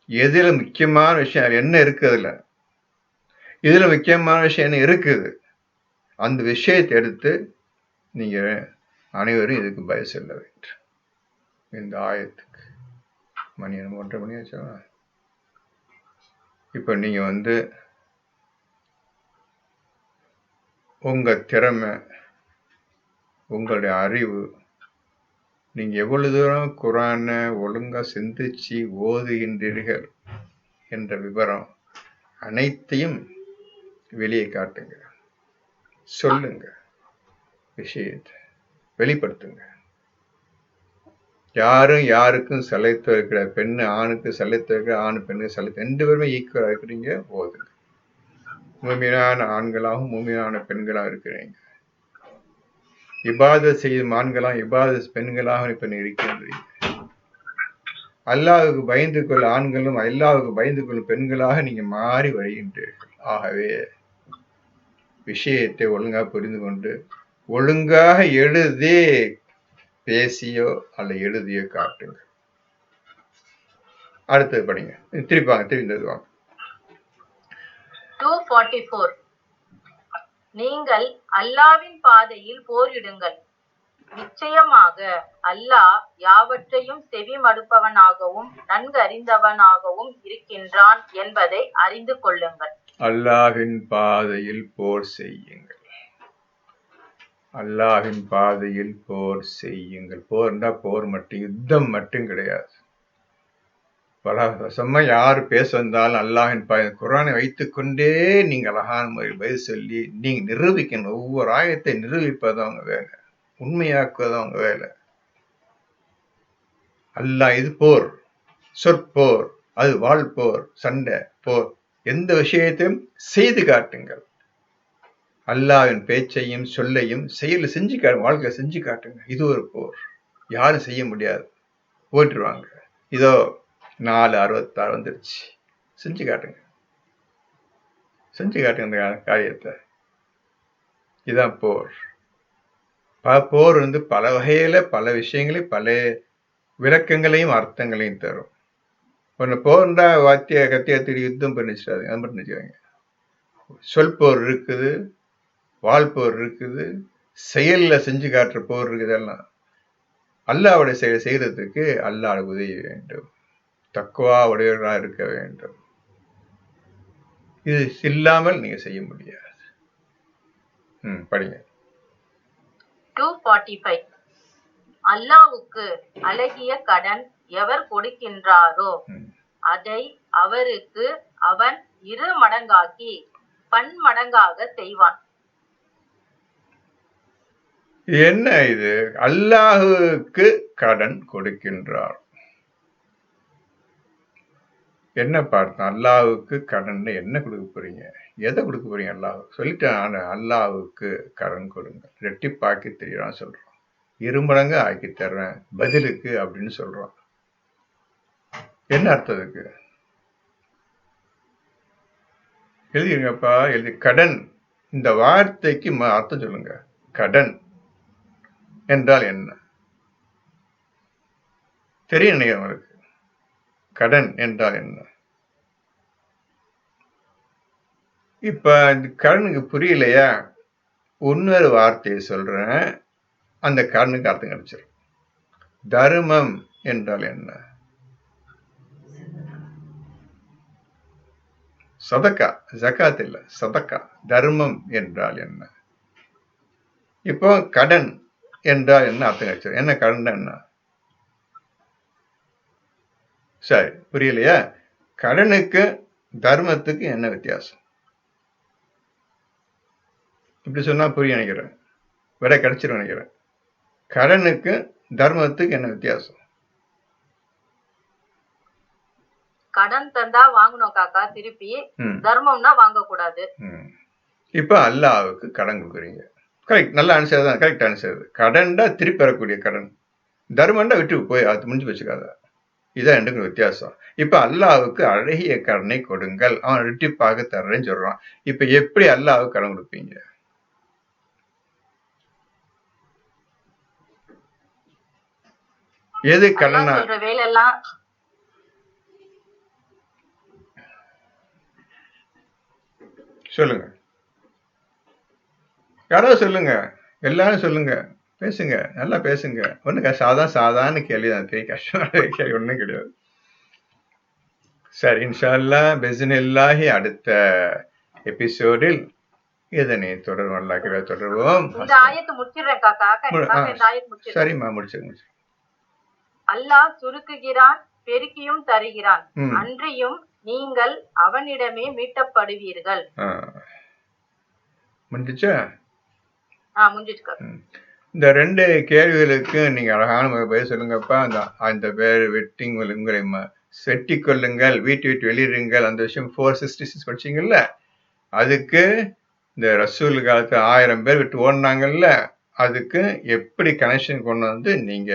எதுல முக்கியமான விஷயம் என்ன இருக்குதுல, இதுல முக்கியமான விஷயம் என்ன இருக்குது, அந்த விஷயத்தை எடுத்து நீங்க அனைவரும் இதுக்கு பதில் சொல்ல வேண்டும். இந்த ஆயத்துக்கு மணி 1:30 மணி ஆச்சா? இப்ப நீங்க உங்க திறமை, உங்களுடைய அறிவு, நீங்க எவ்வளவு தூரம் குரான ஒழுங்கா சிந்திச்சு ஓதுகின்றீர்கள் என்ற விவரம் அனைத்தையும் வெளியே காட்டுங்க, சொல்லுங்க, விஷயத்தை வெளிப்படுத்துங்க. யாரும் யாருக்கும் சலைத்து வைக்கிற, பெண்ணு ஆணுக்கு சலைத்து வைக்கிற, ஆணு பெண்ணு சலைத்து, 2 பேருமே ஈக்குவலா இருக்கிறீங்க. ஓதுங்க. மூமினான ஆண்களாகவும் மூமினான பெண்களாக இருக்கிறீங்க. இபாதத் செய்யும் ஆண்களாக இபாதத் பெண்களாக இப்ப இருக்கின்றீங்க. அல்லாஹ்வுக்கு பயந்து கொள்ள ஆண்களும் அல்லாஹ்வுக்கு பயந்து கொள்ளும் பெண்களாக நீங்க மாறி வருகின்றீர்கள். ஆகவே விஷயத்தை ஒழுங்கா புரிந்து கொண்டு ஒழுங்காக எழுதி பேசியோ அல்ல எழுதியோ காட்டுங்க. அடுத்தது படிங்க. திருப்பி வாங்க. 244 நீங்கள் அல்லாஹ்வின் பாதையில் போரிடுங்கள். நிச்சயமாக அல்லாஹ் யாவற்றையும் செவிமடுப்பவனாகவும் நன்கு அறிந்தவனாகவும் இருக்கின்றான் என்பதை அறிந்து கொள்ளுங்கள். அல்லாஹ்வின் பாதையில் போர் செய்யுங்கள். அல்லாஹ்வின் பாதையில் போர் செய்யுங்கள். போர்னா போர் மட்டும், யுத்தம் மட்டும் கிடையாது. பல வருஷமா யாரு பேச வந்தாலும் அல்லாஹின் குர்ஆனை வைத்துக் கொண்டே நீங்க அழகான முறையில் பதில் சொல்லி நீங்க நிரூபிக்கணும். ஒவ்வொரு ஆயத்தை நிரூபிப்பது அவங்க வேலை, உண்மையாக்குவது அவங்க வேலை. அல்லாஹ் இது போர், சொற்போர், அது வாழ்போர், சண்டை போர், எந்த விஷயத்தையும் செய்து காட்டுங்கள். அல்லாஹ்வின் பேச்சையும் சொல்லையும் செயல் செஞ்சு வாழ்க்கை செஞ்சு காட்டுங்க. இது ஒரு போர், யாரும் செய்ய முடியாது, போட்டுருவாங்க. இதோ 4:66 வந்துருச்சு, செஞ்சு காட்டுங்க, செஞ்சு காட்டுங்க அந்த காரியத்தை. இதுதான் போர். போர் பல வகையில பல விஷயங்களையும் பல விளக்கங்களையும் அர்த்தங்களையும் தரும். ஒன்று போர்ந்தா வாத்திய கத்தியா திரி யுத்தம் பண்ணிச்சிடாது, அது மட்டும் நினைச்சுக்காங்க. சொல் போர் இருக்குது, வாழ்போர் இருக்குது, செயல்ல செஞ்சு காட்டுற போர் இருக்குது. எல்லாம் அல்லாஹ்வுடைய செயல் செய்யறதுக்கு அல்லாஹ் உதவி வேண்டும், தக்வா உடையவர்களாக இருக்க வேண்டும். இது இல்லாமல் நீங்க செய்ய முடியாது. படிங்க. 245 அல்லாஹ்வுக்கு அழகிய கடன் எவர் கொடுக்கின்றாரோ அதை அவருக்கு அவன் 2 மடங்காக்கி பன்மடங்காக செய்வான். என்ன இது? அல்லாஹ்வுக்கு கடன் கொடுக்கின்றார். என்ன பார்த்தோம்? அல்லாஹ்வுக்கு கடன் என்ன கொடுக்க போறீங்க? எதை கொடுக்க போறீங்க? அல்லாஹ் சொல்லிட்டேன், அல்லாஹ்வுக்கு கடன் கொடுங்க, ரெட்டிப்பாக்கி தெரியும் சொல்றோம், 2 மடங்கு ஆக்கி தர்றேன் பதிலுக்கு அப்படின்னு சொல்றோம். என்ன அர்த்தத்துக்கு எழுதிருங்கப்பா, எழுதி. கடன், இந்த வார்த்தைக்கு அர்த்தம் சொல்லுங்க. கடன் என்றால் என்ன? தெரியும் உங்களுக்கு கடன் என்றால் என்ன. இப்ப இந்த கடனுக்கு புரியலையா, இன்னொரு வார்த்தையை சொல்றேன், அந்த கடனுக்கு அர்த்தம் கிடைச்சிடும். தர்மம் என்றால் என்ன? சதக்கா, ஜகாத் இல்ல, சதக்கா. தர்மம் என்றால் என்ன? இப்போ கடன் என்றால் என்ன அர்த்தம் கிடைச்சிடும். என்ன கடன் என்ன? சரி, புரியலையா? கடனுக்கு தர்மத்துக்கு என்ன வித்தியாசம்? இப்படி சொன்னா புரிய நினைக்கிறேன், விட கிடைச்சிடும் நினைக்கிறேன். கடனுக்கு தர்மத்துக்கு என்ன வித்தியாசம்? கடன் தந்தா வாங்கணும் காக்கா, திருப்பி தர்மம்னா வாங்க கூடாது. இப்ப அல்லாஹ்வுக்கு கடன் கொடுக்குறீங்க. கரெக்ட், நல்ல ஆன்சர் தான், கரெக்ட் ஆன்சர். கடன்டா திருப்பி பெறக்கூடிய கடன், தர்மம்டா விட்டு போய் அது முடிஞ்சு வச்சுக்காத. இதான் ரெண்டுக்கும் வித்தியாசம். இப்ப அல்லாஹ்வுக்கு அழகிய கடனை கொடுங்கள், அவன் ரெட்டிப்பாக தர்றேன்னு சொல்றான். இப்ப எப்படி அல்லாஹ்வுக்கு கடன் கொடுப்பீங்க? எது கடனா? வேலையெல்லாம் சொல்லுங்க, யாராவது சொல்லுங்க, எல்லாரும் சொல்லுங்க, பேசுங்க, நல்லா பேசுங்க. ஒண்ணு சாதாரண கேள்விதான், பெரிய கஷ்டமான கேள்வி ஒண்ணும் கிடையாது. சரி, இன்ஷா அல்லாஹ் பிஸ்மில்லாஹி அடுத்த எபிசோடில் இதனை தொடர்வோம். சரிம்மா, முடிச்சு. அல்லாஹ் சுருக்குகிறான், பெருக்கியும் தருகிறான், அன்றியும் நீங்கள் அவனிடமே மீட்டப்படுவீர்கள். முடிஞ்சா? முடிஞ்சிச்சு. இந்த 2 கேள்விகளுக்கு நீங்க அழகான பதில் சொல்லுங்கப்பா. அந்த பேர் வெட்டிங் உங்களை செட்டி கொள்ளுங்கள், வீட்டு விட்டு வெளியிடுங்கள், அந்த விஷயம் 466 படிச்சீங்கல்ல, அதுக்கு இந்த ரசூல் காலத்துல 1000 பேர் விட்டு ஓடினாங்கல்ல, அதுக்கு எப்படி கனெக்ஷன் கொண்டு வந்து நீங்க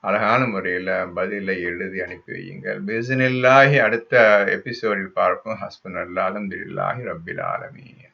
அழகான முறையில பதிலை எழுதி அனுப்பி வையுங்கள். பிஸ்மில்லாஹி அடுத்த எபிசோடில் பார்ப்போம். ஹஸ்புனல்லாஹ், அல்ஹம்துலில்லாஹி ரப்பில் ஆலமீன்.